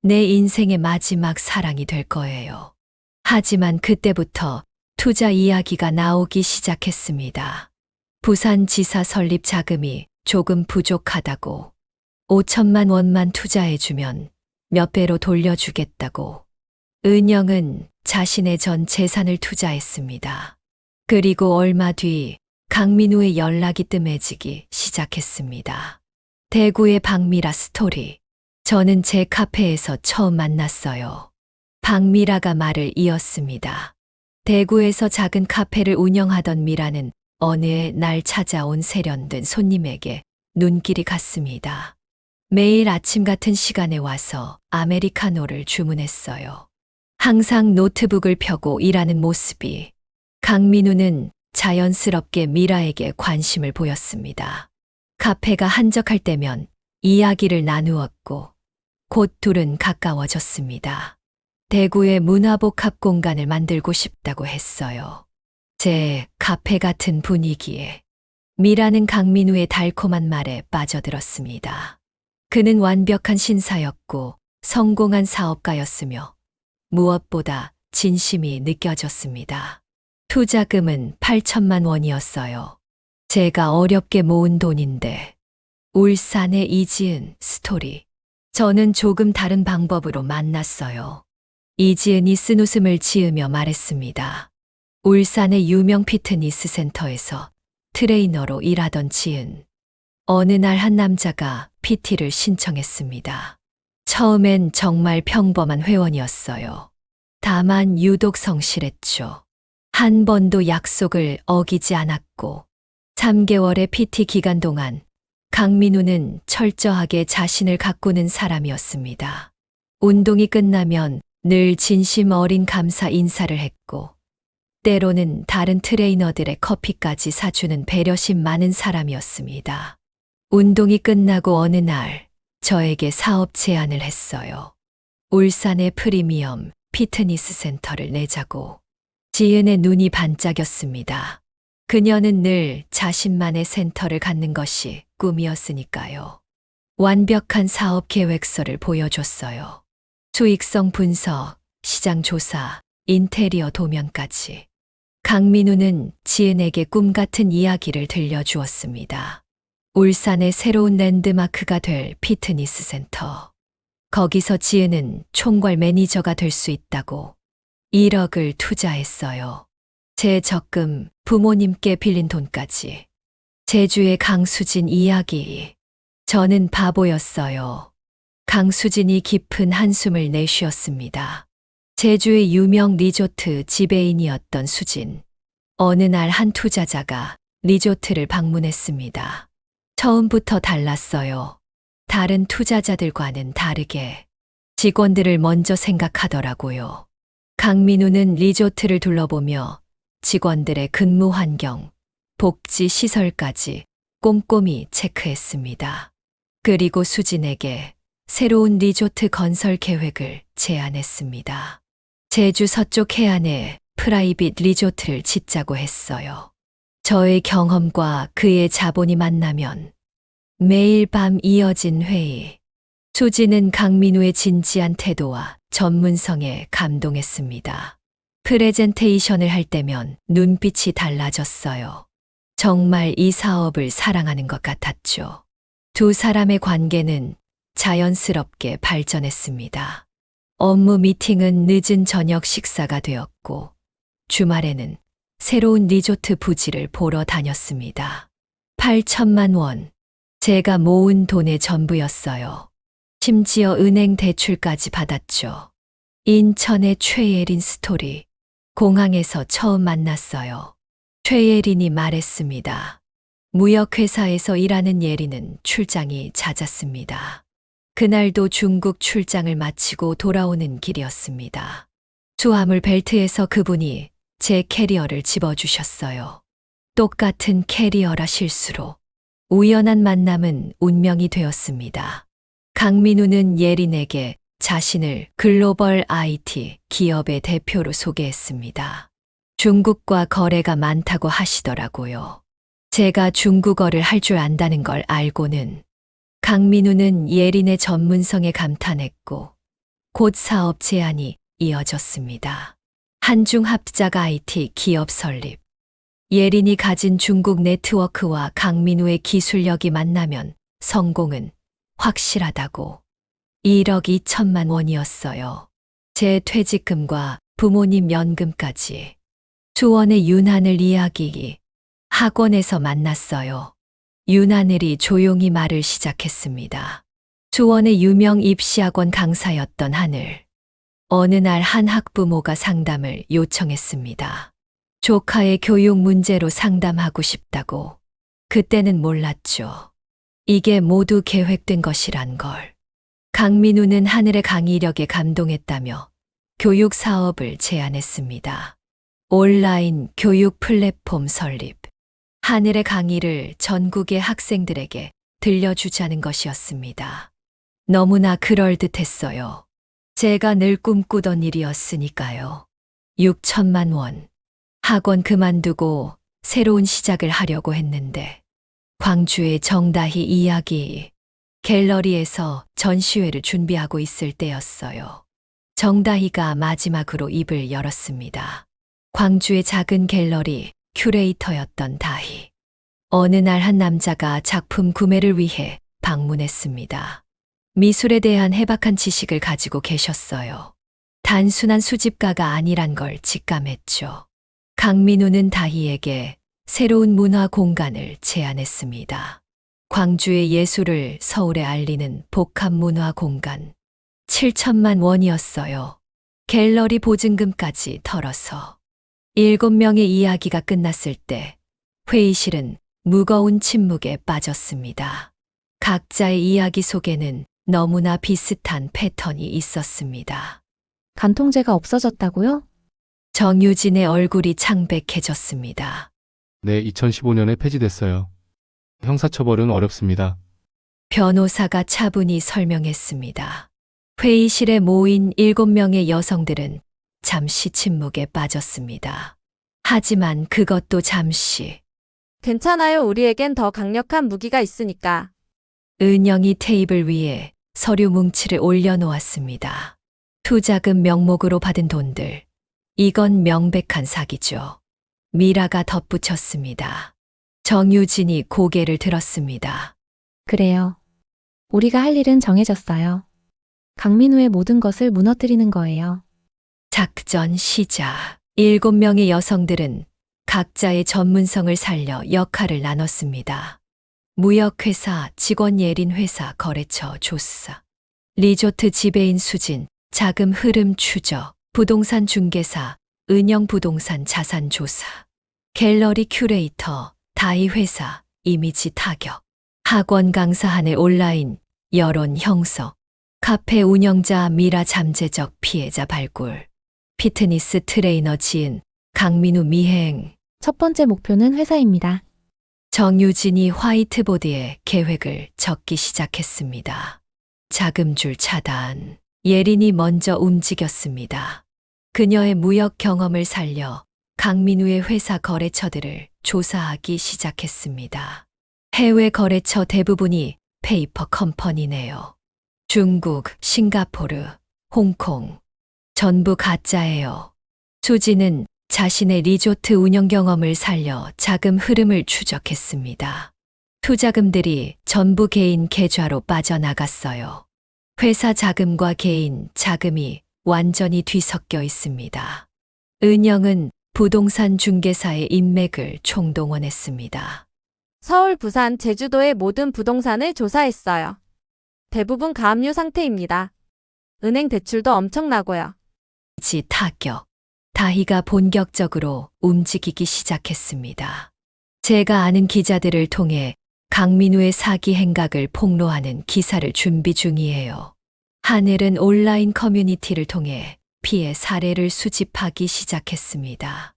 내 인생의 마지막 사랑이 될 거예요. 하지만 그때부터 투자 이야기가 나오기 시작했습니다. 부산지사 설립 자금이 조금 부족하다고 5천만 원만 투자해주면 몇 배로 돌려주겠다고. 은영은 자신의 전 재산을 투자했습니다. 그리고 얼마 뒤 강민우의 연락이 뜸해지기 시작했습니다. 대구의 박미라 스토리. 저는 제 카페에서 처음 만났어요. 박미라가 말을 이었습니다. 대구에서 작은 카페를 운영하던 미라는 어느 날 찾아온 세련된 손님에게 눈길이 갔습니다. 매일 아침 같은 시간에 와서 아메리카노를 주문했어요. 항상 노트북을 펴고 일하는 모습이. 강민우는 자연스럽게 미라에게 관심을 보였습니다. 카페가 한적할 때면 이야기를 나누었고 곧 둘은 가까워졌습니다. 대구의 문화복합 공간을 만들고 싶다고 했어요. 제 카페 같은 분위기에. 미라는 강민우의 달콤한 말에 빠져들었습니다. 그는 완벽한 신사였고 성공한 사업가였으며 무엇보다 진심이 느껴졌습니다. 투자금은 8천만 원이었어요. 제가 어렵게 모은 돈인데. 울산의 이지은 스토리. 저는 조금 다른 방법으로 만났어요. 이지은이 쓴웃음을 지으며 말했습니다. 울산의 유명 피트니스 센터에서 트레이너로 일하던 지은. 어느 날 한 남자가 PT를 신청했습니다. 처음엔 정말 평범한 회원이었어요. 다만 유독 성실했죠. 한 번도 약속을 어기지 않았고 3개월의 PT 기간 동안 강민우는 철저하게 자신을 가꾸는 사람이었습니다. 운동이 끝나면 늘 진심 어린 감사 인사를 했고 때로는 다른 트레이너들의 커피까지 사주는 배려심 많은 사람이었습니다. 운동이 끝나고 어느 날 저에게 사업 제안을 했어요. 울산의 프리미엄 피트니스 센터를 내자고. 지은의 눈이 반짝였습니다. 그녀는 늘 자신만의 센터를 갖는 것이 꿈이었으니까요. 완벽한 사업 계획서를 보여줬어요. 수익성 분석, 시장 조사, 인테리어 도면까지. 강민우는 지은에게 꿈 같은 이야기를 들려주었습니다. 울산의 새로운 랜드마크가 될 피트니스 센터. 거기서 지은은 총괄 매니저가 될 수 있다고 1억을 투자했어요. 제 적금, 부모님께 빌린 돈까지. 제주의 강수진 이야기. 저는 바보였어요. 강수진이 깊은 한숨을 내쉬었습니다. 제주의 유명 리조트 지배인이었던 수진. 어느 날 한 투자자가 리조트를 방문했습니다. 처음부터 달랐어요. 다른 투자자들과는 다르게 직원들을 먼저 생각하더라고요. 강민우는 리조트를 둘러보며 직원들의 근무 환경, 복지 시설까지 꼼꼼히 체크했습니다. 그리고 수진에게 새로운 리조트 건설 계획을 제안했습니다. 제주 서쪽 해안에 프라이빗 리조트를 짓자고 했어요. 저의 경험과 그의 자본이 만나면 매일 밤 이어진 회의. 수진은 강민우의 진지한 태도와 전문성에 감동했습니다. 프레젠테이션을 할 때면 눈빛이 달라졌어요. 정말 이 사업을 사랑하는 것 같았죠. 두 사람의 관계는 자연스럽게 발전했습니다. 업무 미팅은 늦은 저녁 식사가 되었고 주말에는 새로운 리조트 부지를 보러 다녔습니다. 8천만 원. 제가 모은 돈의 전부였어요. 심지어 은행 대출까지 받았죠. 인천의 최예린 스토리. 공항에서 처음 만났어요. 최예린이 말했습니다. 무역회사에서 일하는 예린은 출장이 잦았습니다. 그날도 중국 출장을 마치고 돌아오는 길이었습니다. 수화물 벨트에서 그분이 제 캐리어를 집어주셨어요. 똑같은 캐리어라 실수로. 우연한 만남은 운명이 되었습니다. 강민우는 예린에게 자신을 글로벌 IT 기업의 대표로 소개했습니다. 중국과 거래가 많다고 하시더라고요. 제가 중국어를 할 줄 안다는 걸 알고는 강민우는 예린의 전문성에 감탄했고 곧 사업 제안이 이어졌습니다. 한중 합작 IT 기업 설립. 예린이 가진 중국 네트워크와 강민우의 기술력이 만나면 성공은 확실하다고. 1억 2천만 원이었어요. 제 퇴직금과 부모님 연금까지. 수원의 윤하늘 이야기. 학원에서 만났어요. 윤하늘이 조용히 말을 시작했습니다. 수원의 유명 입시학원 강사였던 하늘. 어느 날 한 학부모가 상담을 요청했습니다. 조카의 교육 문제로 상담하고 싶다고. 그때는 몰랐죠. 이게 모두 계획된 것이란 걸. 강민우는 하늘의 강의력에 감동했다며 교육 사업을 제안했습니다. 온라인 교육 플랫폼 설립. 하늘의 강의를 전국의 학생들에게 들려주자는 것이었습니다. 너무나 그럴듯했어요. 제가 늘 꿈꾸던 일이었으니까요. 6천만 원. 학원 그만두고 새로운 시작을 하려고 했는데 광주의 정다희 이야기 갤러리에서 전시회를 준비하고 있을 때였어요. 정다희가 마지막으로 입을 열었습니다. 광주의 작은 갤러리 큐레이터였던 다희. 어느 날 한 남자가 작품 구매를 위해 방문했습니다. 미술에 대한 해박한 지식을 가지고 계셨어요. 단순한 수집가가 아니란 걸 직감했죠. 강민우는 다희에게 새로운 문화 공간을 제안했습니다. 광주의 예술을 서울에 알리는 복합 문화 공간. 7천만 원이었어요. 갤러리 보증금까지 털어서. 7명의 이야기가 끝났을 때 회의실은 무거운 침묵에 빠졌습니다. 각자의 이야기 속에는 너무나 비슷한 패턴이 있었습니다. 간통죄가 없어졌다고요? 정유진의 얼굴이 창백해졌습니다. 네, 2015년에 폐지됐어요. 형사처벌은 어렵습니다. 변호사가 차분히 설명했습니다. 회의실에 모인 7명의 여성들은 잠시 침묵에 빠졌습니다. 하지만 그것도 잠시. 괜찮아요. 우리에겐 더 강력한 무기가 있으니까. 은영이 테이블 위에 서류 뭉치를 올려놓았습니다. 투자금 명목으로 받은 돈들. 이건 명백한 사기죠. 미라가 덧붙였습니다. 정유진이 고개를 들었습니다. 그래요. 우리가 할 일은 정해졌어요. 강민우의 모든 것을 무너뜨리는 거예요. 작전 시작. 7명의 여성들은 각자의 전문성을 살려 역할을 나눴습니다. 무역회사, 직원 예린 회사, 거래처 조사. 리조트 지배인 수진, 자금 흐름 추적, 부동산 중개사, 은영 부동산 자산 조사. 갤러리 큐레이터, 다이 회사, 이미지 타격. 학원 강사 한해 온라인, 여론 형성. 카페 운영자 미라 잠재적 피해자 발굴. 피트니스 트레이너 지은, 강민우 미행. 첫 번째 목표는 회사입니다. 정유진이 화이트보드에 계획을 적기 시작했습니다. 자금줄 차단. 예린이 먼저 움직였습니다. 그녀의 무역 경험을 살려 강민우의 회사 거래처들을 조사하기 시작했습니다. 해외 거래처 대부분이 페이퍼 컴퍼니네요. 중국, 싱가포르, 홍콩. 전부 가짜예요. 수지는 자신의 리조트 운영 경험을 살려 자금 흐름을 추적했습니다. 투자금들이 전부 개인 계좌로 빠져나갔어요. 회사 자금과 개인 자금이 완전히 뒤섞여 있습니다. 은영은 부동산 중개사의 인맥을 총동원했습니다. 서울, 부산, 제주도의 모든 부동산을 조사했어요. 대부분 가압류 상태입니다. 은행 대출도 엄청나고요. 지 타격. 다희가 본격적으로 움직이기 시작했습니다. 제가 아는 기자들을 통해 강민우의 사기 행각을 폭로하는 기사를 준비 중이에요. 하늘은 온라인 커뮤니티를 통해 피해 사례를 수집하기 시작했습니다.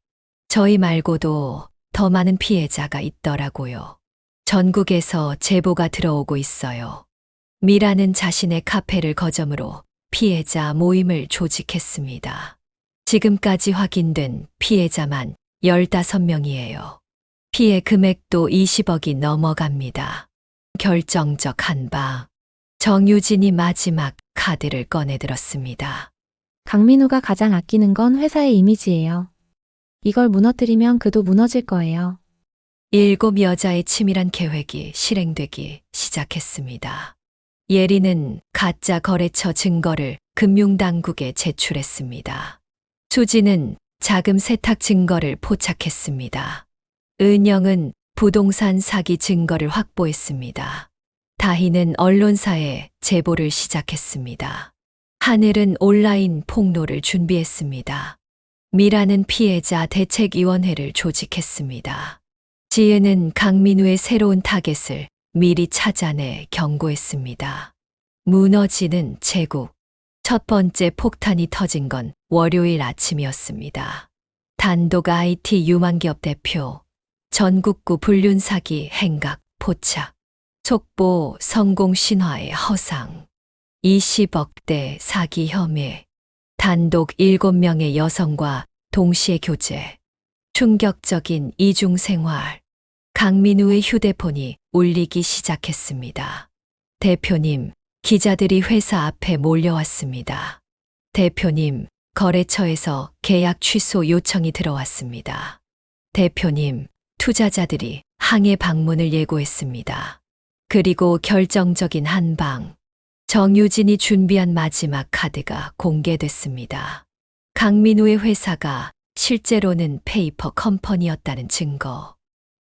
저희 말고도 더 많은 피해자가 있더라고요. 전국에서 제보가 들어오고 있어요. 미라는 자신의 카페를 거점으로 피해자 모임을 조직했습니다. 지금까지 확인된 피해자만 15명이에요. 피해 금액도 20억이 넘어갑니다. 결정적 한방. 정유진이 마지막 카드를 꺼내들었습니다. 강민우가 가장 아끼는 건 회사의 이미지예요. 이걸 무너뜨리면 그도 무너질 거예요. 7 여자의 치밀한 계획이 실행되기 시작했습니다. 예리는 가짜 거래처 증거를 금융당국에 제출했습니다. 수지는 자금 세탁 증거를 포착했습니다. 은영은 부동산 사기 증거를 확보했습니다. 다희는 언론사에 제보를 시작했습니다. 하늘은 온라인 폭로를 준비했습니다. 미라는 피해자 대책위원회를 조직했습니다. 지혜는 강민우의 새로운 타겟을 미리 찾아내 경고했습니다. 무너지는 제국. 첫 번째 폭탄이 터진 건 월요일 아침이었습니다. 단독 IT 유망기업 대표, 전국구 불륜 사기 행각 포착, 속보 성공 신화의 허상, 20억대 사기 혐의, 단독 7명의 여성과 동시에 교제, 충격적인 이중 생활, 강민우의 휴대폰이 울리기 시작했습니다. 대표님, 기자들이 회사 앞에 몰려왔습니다. 대표님, 거래처에서 계약 취소 요청이 들어왔습니다. 대표님, 투자자들이 항해 방문을 예고했습니다. 그리고 결정적인 한방. 정유진이 준비한 마지막 카드가 공개됐습니다. 강민우의 회사가 실제로는 페이퍼 컴퍼니였다는 증거.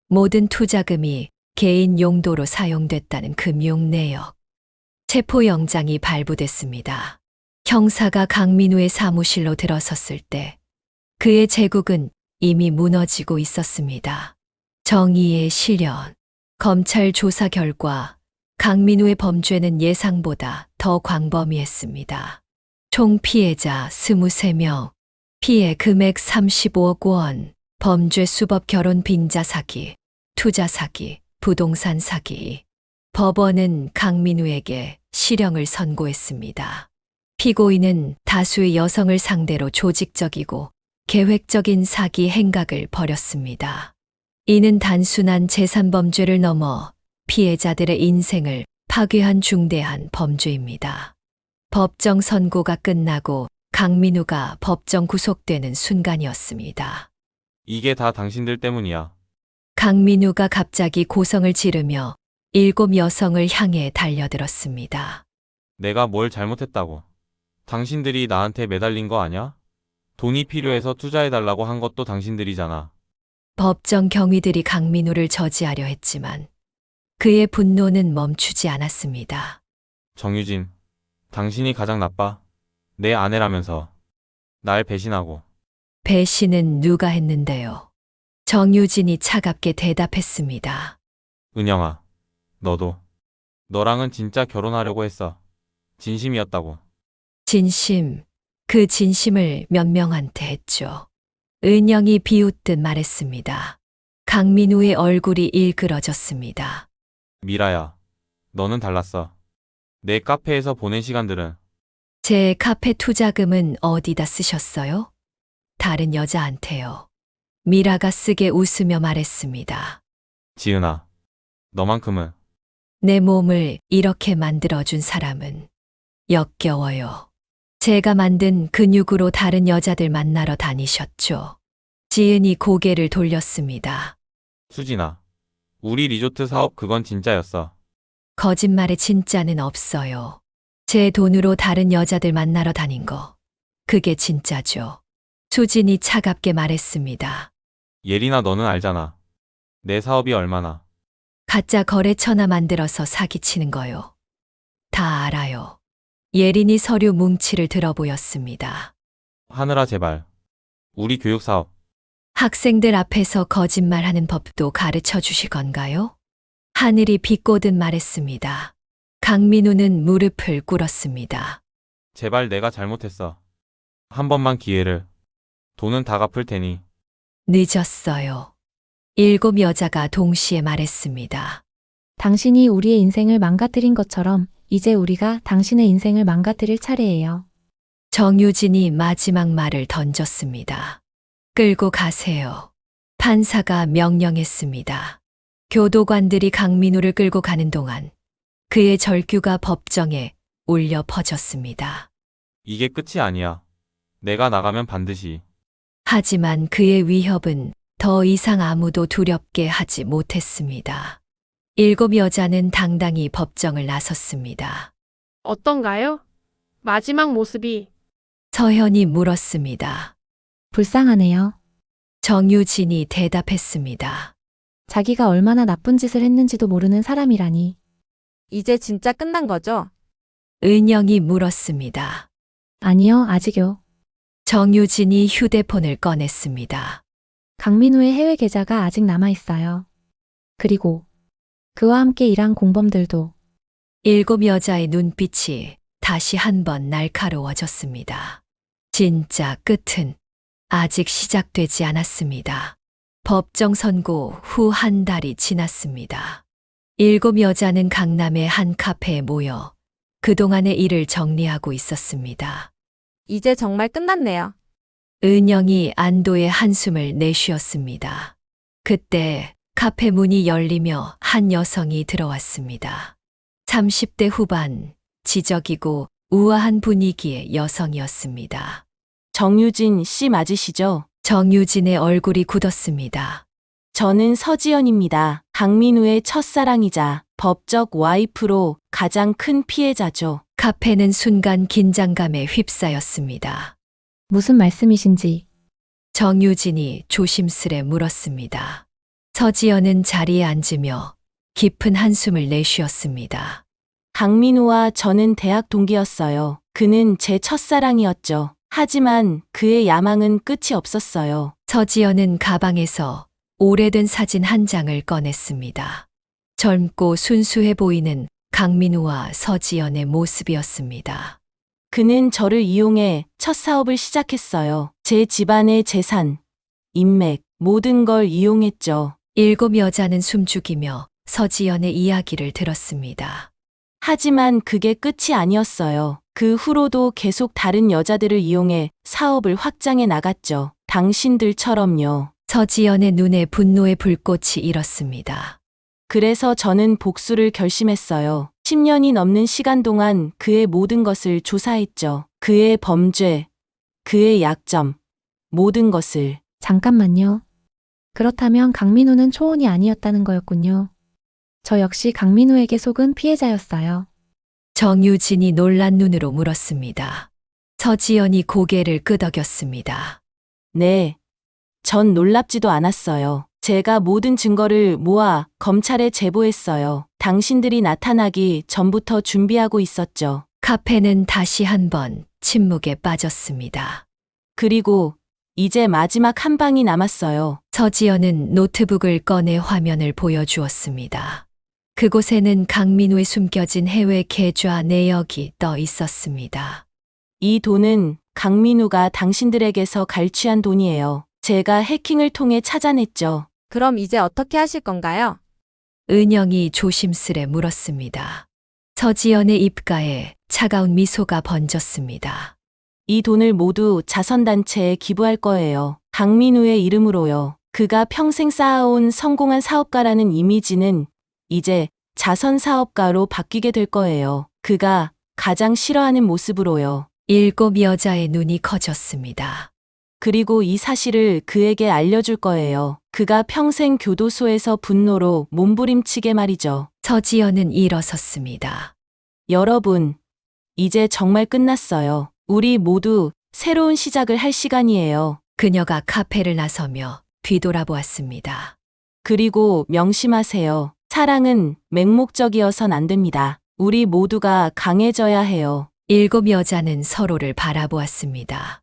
모든 투자금이 개인 용도로 사용됐다는 금융 내역. 체포영장이 발부됐습니다. 형사가 강민우의 사무실로 들어섰을 때 그의 제국은 이미 무너지고 있었습니다. 정의의 실현. 검찰 조사 결과 강민우의 범죄는 예상보다 더 광범위했습니다. 총 피해자 23명, 피해 금액 35억 원, 범죄 수법 결혼 빈자 사기, 투자 사기, 부동산 사기. 법원은 강민우에게 실형을 선고했습니다. 피고인은 다수의 여성을 상대로 조직적이고 계획적인 사기 행각을 벌였습니다. 이는 단순한 재산범죄를 넘어 피해자들의 인생을 파괴한 중대한 범죄입니다. 법정 선고가 끝나고 강민우가 법정 구속되는 순간이었습니다. 이게 다 당신들 때문이야. 강민우가 갑자기 고성을 지르며 7 여성을 향해 달려들었습니다. 내가 뭘 잘못했다고. 당신들이 나한테 매달린 거 아냐? 돈이 필요해서 투자해달라고 한 것도 당신들이잖아. 법정 경위들이 강민우를 저지하려 했지만 그의 분노는 멈추지 않았습니다. 정유진, 당신이 가장 나빠. 내 아내라면서. 날 배신하고. 배신은 누가 했는데요? 정유진이 차갑게 대답했습니다. 은영아, 너도. 너랑은 진짜 결혼하려고 했어. 진심이었다고. 진심, 그 진심을 몇 명한테 했죠. 은영이 비웃듯 말했습니다. 강민우의 얼굴이 일그러졌습니다. 미라야, 너는 달랐어. 내 카페에서 보낸 시간들은 제 카페 투자금은 어디다 쓰셨어요? 다른 여자한테요. 미라가 쓰게 웃으며 말했습니다. 지은아, 너만큼은. 내 몸을 이렇게 만들어준 사람은 역겨워요. 제가 만든 근육으로 다른 여자들 만나러 다니셨죠. 지은이 고개를 돌렸습니다. 수진아, 우리 리조트 사업 그건 진짜였어. 거짓말에 진짜는 없어요. 제 돈으로 다른 여자들 만나러 다닌 거. 그게 진짜죠. 수진이 차갑게 말했습니다. 예린아, 너는 알잖아. 내 사업이 얼마나. 가짜 거래처나 만들어서 사기치는 거요. 다 알아요. 예린이 서류 뭉치를 들어보였습니다. 하늘아, 제발. 우리 교육 사업. 학생들 앞에서 거짓말하는 법도 가르쳐 주실 건가요? 하늘이 비꼬듯 말했습니다. 강민우는 무릎을 꿇었습니다. 제발 내가 잘못했어. 한 번만 기회를. 돈은 다 갚을 테니. 늦었어요. 7 여자가 동시에 말했습니다. 당신이 우리의 인생을 망가뜨린 것처럼 이제 우리가 당신의 인생을 망가뜨릴 차례예요. 정유진이 마지막 말을 던졌습니다. 끌고 가세요. 판사가 명령했습니다. 교도관들이 강민우를 끌고 가는 동안 그의 절규가 법정에 울려 퍼졌습니다. 이게 끝이 아니야. 내가 나가면 반드시. 하지만 그의 위협은 더 이상 아무도 두렵게 하지 못했습니다. 7 여자는 당당히 법정을 나섰습니다. 어떤가요? 마지막 모습이. 서현이 물었습니다. 불쌍하네요. 정유진이 대답했습니다. 자기가 얼마나 나쁜 짓을 했는지도 모르는 사람이라니. 이제 진짜 끝난 거죠? 은영이 물었습니다. 아니요, 아직요. 정유진이 휴대폰을 꺼냈습니다. 강민우의 해외 계좌가 아직 남아 있어요. 그리고 그와 함께 일한 공범들도. 7 여자의 눈빛이 다시 한번 날카로워졌습니다. 진짜 끝은 아직 시작되지 않았습니다. 법정 선고 후 한 달이 지났습니다. 7 여자는 강남의 한 카페에 모여 그동안의 일을 정리하고 있었습니다. 이제 정말 끝났네요. 은영이 안도의 한숨을 내쉬었습니다. 그때 카페 문이 열리며 한 여성이 들어왔습니다. 30대 후반, 지적이고 우아한 분위기의 여성이었습니다. 정유진 씨 맞으시죠? 정유진의 얼굴이 굳었습니다. 저는 서지연입니다. 강민우의 첫사랑이자 법적 와이프로 가장 큰 피해자죠. 카페는 순간 긴장감에 휩싸였습니다. 무슨 말씀이신지. 정유진이 조심스레 물었습니다. 서지연은 자리에 앉으며 깊은 한숨을 내쉬었습니다. 강민우와 저는 대학 동기였어요. 그는 제 첫사랑이었죠. 하지만 그의 야망은 끝이 없었어요. 서지연은 가방에서 오래된 사진 한 장을 꺼냈습니다. 젊고 순수해 보이는 강민우와 서지연의 모습이었습니다. 그는 저를 이용해 첫 사업을 시작했어요. 제 집안의 재산, 인맥, 모든 걸 이용했죠. 7 여자는 숨죽이며 서지연의 이야기를 들었습니다. 하지만 그게 끝이 아니었어요. 그 후로도 계속 다른 여자들을 이용해 사업을 확장해 나갔죠. 당신들처럼요. 서지연의 눈에 분노의 불꽃이 일었습니다. 그래서 저는 복수를 결심했어요. 10년이 넘는 시간 동안 그의 모든 것을 조사했죠. 그의 범죄, 그의 약점, 모든 것을. 잠깐만요. 그렇다면 강민우는 초혼이 아니었다는 거였군요. 저 역시 강민우에게 속은 피해자였어요. 정유진이 놀란 눈으로 물었습니다. 서지연이 고개를 끄덕였습니다. 네. 전 놀랍지도 않았어요. 제가 모든 증거를 모아 검찰에 제보했어요. 당신들이 나타나기 전부터 준비하고 있었죠. 카페는 다시 한번 침묵에 빠졌습니다. 그리고 이제 마지막 한 방이 남았어요. 서지연은 노트북을 꺼내 화면을 보여주었습니다. 그곳에는 강민우의 숨겨진 해외 계좌 내역이 떠 있었습니다. 이 돈은 강민우가 당신들에게서 갈취한 돈이에요. 제가 해킹을 통해 찾아냈죠. 그럼 이제 어떻게 하실 건가요? 은영이 조심스레 물었습니다. 서지연의 입가에 차가운 미소가 번졌습니다. 이 돈을 모두 자선단체에 기부할 거예요. 강민우의 이름으로요. 그가 평생 쌓아온 성공한 사업가라는 이미지는 이제 자선사업가로 바뀌게 될 거예요. 그가 가장 싫어하는 모습으로요. 7 여자의 눈이 커졌습니다. 그리고 이 사실을 그에게 알려줄 거예요. 그가 평생 교도소에서 분노로 몸부림치게 말이죠. 서지연은 일어섰습니다. 여러분, 이제 정말 끝났어요. 우리 모두 새로운 시작을 할 시간이에요. 그녀가 카페를 나서며 뒤돌아보았습니다. 그리고 명심하세요. 사랑은 맹목적이어선 안 됩니다. 우리 모두가 강해져야 해요. 7 여자는 서로를 바라보았습니다.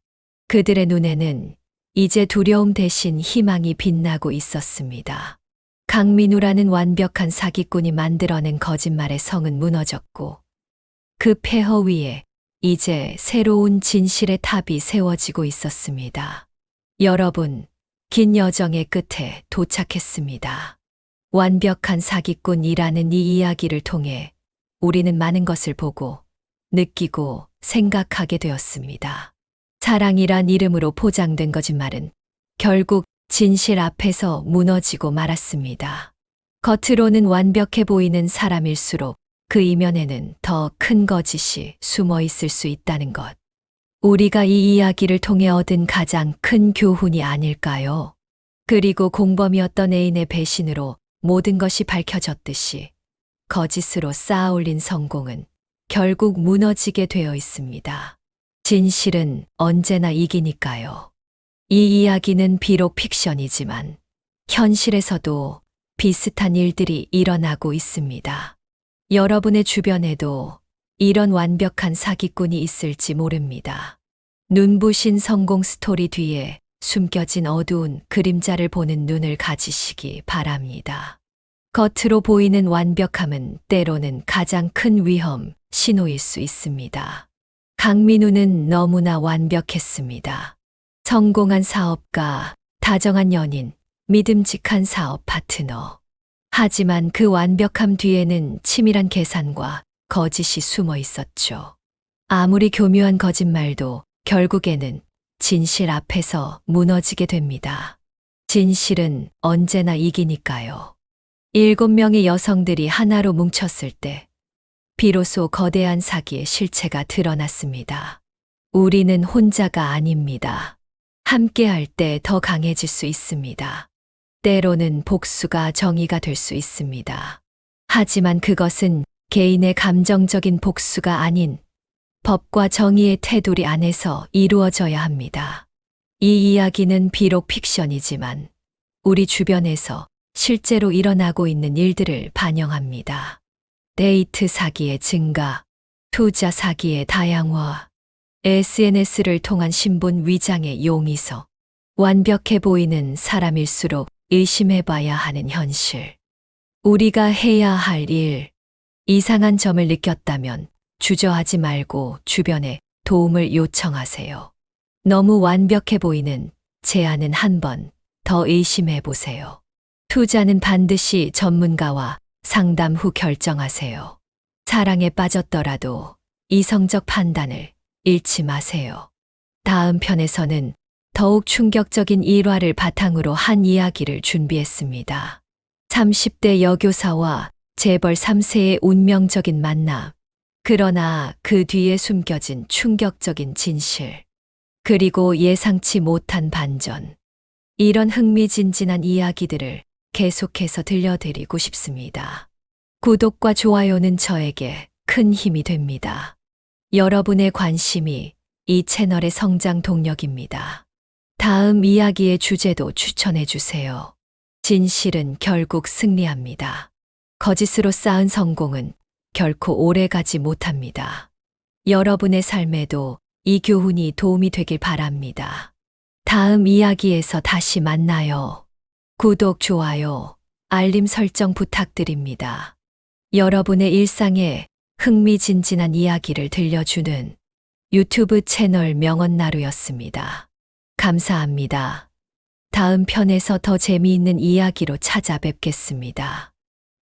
그들의 눈에는 이제 두려움 대신 희망이 빛나고 있었습니다. 강민우라는 완벽한 사기꾼이 만들어낸 거짓말의 성은 무너졌고 그 폐허 위에 이제 새로운 진실의 탑이 세워지고 있었습니다. 여러분, 긴 여정의 끝에 도착했습니다. 완벽한 사기꾼이라는 이 이야기를 통해 우리는 많은 것을 보고 느끼고 생각하게 되었습니다. 사랑이란 이름으로 포장된 거짓말은 결국 진실 앞에서 무너지고 말았습니다. 겉으로는 완벽해 보이는 사람일수록 그 이면에는 더 큰 거짓이 숨어 있을 수 있다는 것. 우리가 이 이야기를 통해 얻은 가장 큰 교훈이 아닐까요? 그리고 공범이었던 애인의 배신으로 모든 것이 밝혀졌듯이 거짓으로 쌓아올린 성공은 결국 무너지게 되어 있습니다. 진실은 언제나 이기니까요. 이 이야기는 비록 픽션이지만 현실에서도 비슷한 일들이 일어나고 있습니다. 여러분의 주변에도 이런 완벽한 사기꾼이 있을지 모릅니다. 눈부신 성공 스토리 뒤에 숨겨진 어두운 그림자를 보는 눈을 가지시기 바랍니다. 겉으로 보이는 완벽함은 때로는 가장 큰 위험, 신호일 수 있습니다. 강민우는 너무나 완벽했습니다. 성공한 사업가, 다정한 연인, 믿음직한 사업 파트너. 하지만 그 완벽함 뒤에는 치밀한 계산과 거짓이 숨어 있었죠. 아무리 교묘한 거짓말도 결국에는 진실 앞에서 무너지게 됩니다. 진실은 언제나 이기니까요. 7명의 여성들이 하나로 뭉쳤을 때 비로소 거대한 사기의 실체가 드러났습니다. 우리는 혼자가 아닙니다. 함께할 때 더 강해질 수 있습니다. 때로는 복수가 정의가 될 수 있습니다. 하지만 그것은 개인의 감정적인 복수가 아닌 법과 정의의 테두리 안에서 이루어져야 합니다. 이 이야기는 비록 픽션이지만 우리 주변에서 실제로 일어나고 있는 일들을 반영합니다. 데이트 사기의 증가, 투자 사기의 다양화, SNS를 통한 신분 위장의 용이서, 완벽해 보이는 사람일수록 의심해봐야 하는 현실. 우리가 해야 할 일, 이상한 점을 느꼈다면 주저하지 말고 주변에 도움을 요청하세요. 너무 완벽해 보이는 제안은 한 번 더 의심해 보세요. 투자는 반드시 전문가와 상담 후 결정하세요. 사랑에 빠졌더라도 이성적 판단을 잃지 마세요. 다음 편에서는 더욱 충격적인 일화를 바탕으로 한 이야기를 준비했습니다. 30대 여교사와 재벌 3세의 운명적인 만남. 그러나 그 뒤에 숨겨진 충격적인 진실. 그리고 예상치 못한 반전. 이런 흥미진진한 이야기들을 계속해서 들려드리고 싶습니다. 구독과 좋아요는 저에게 큰 힘이 됩니다. 여러분의 관심이 이 채널의 성장 동력입니다. 다음 이야기의 주제도 추천해 주세요. 진실은 결국 승리합니다. 거짓으로 쌓은 성공은 결코 오래가지 못합니다. 여러분의 삶에도 이 교훈이 도움이 되길 바랍니다. 다음 이야기에서 다시 만나요. 구독, 좋아요, 알림 설정 부탁드립니다. 여러분의 일상에 흥미진진한 이야기를 들려주는 유튜브 채널 명언나루였습니다. 감사합니다. 다음 편에서 더 재미있는 이야기로 찾아뵙겠습니다.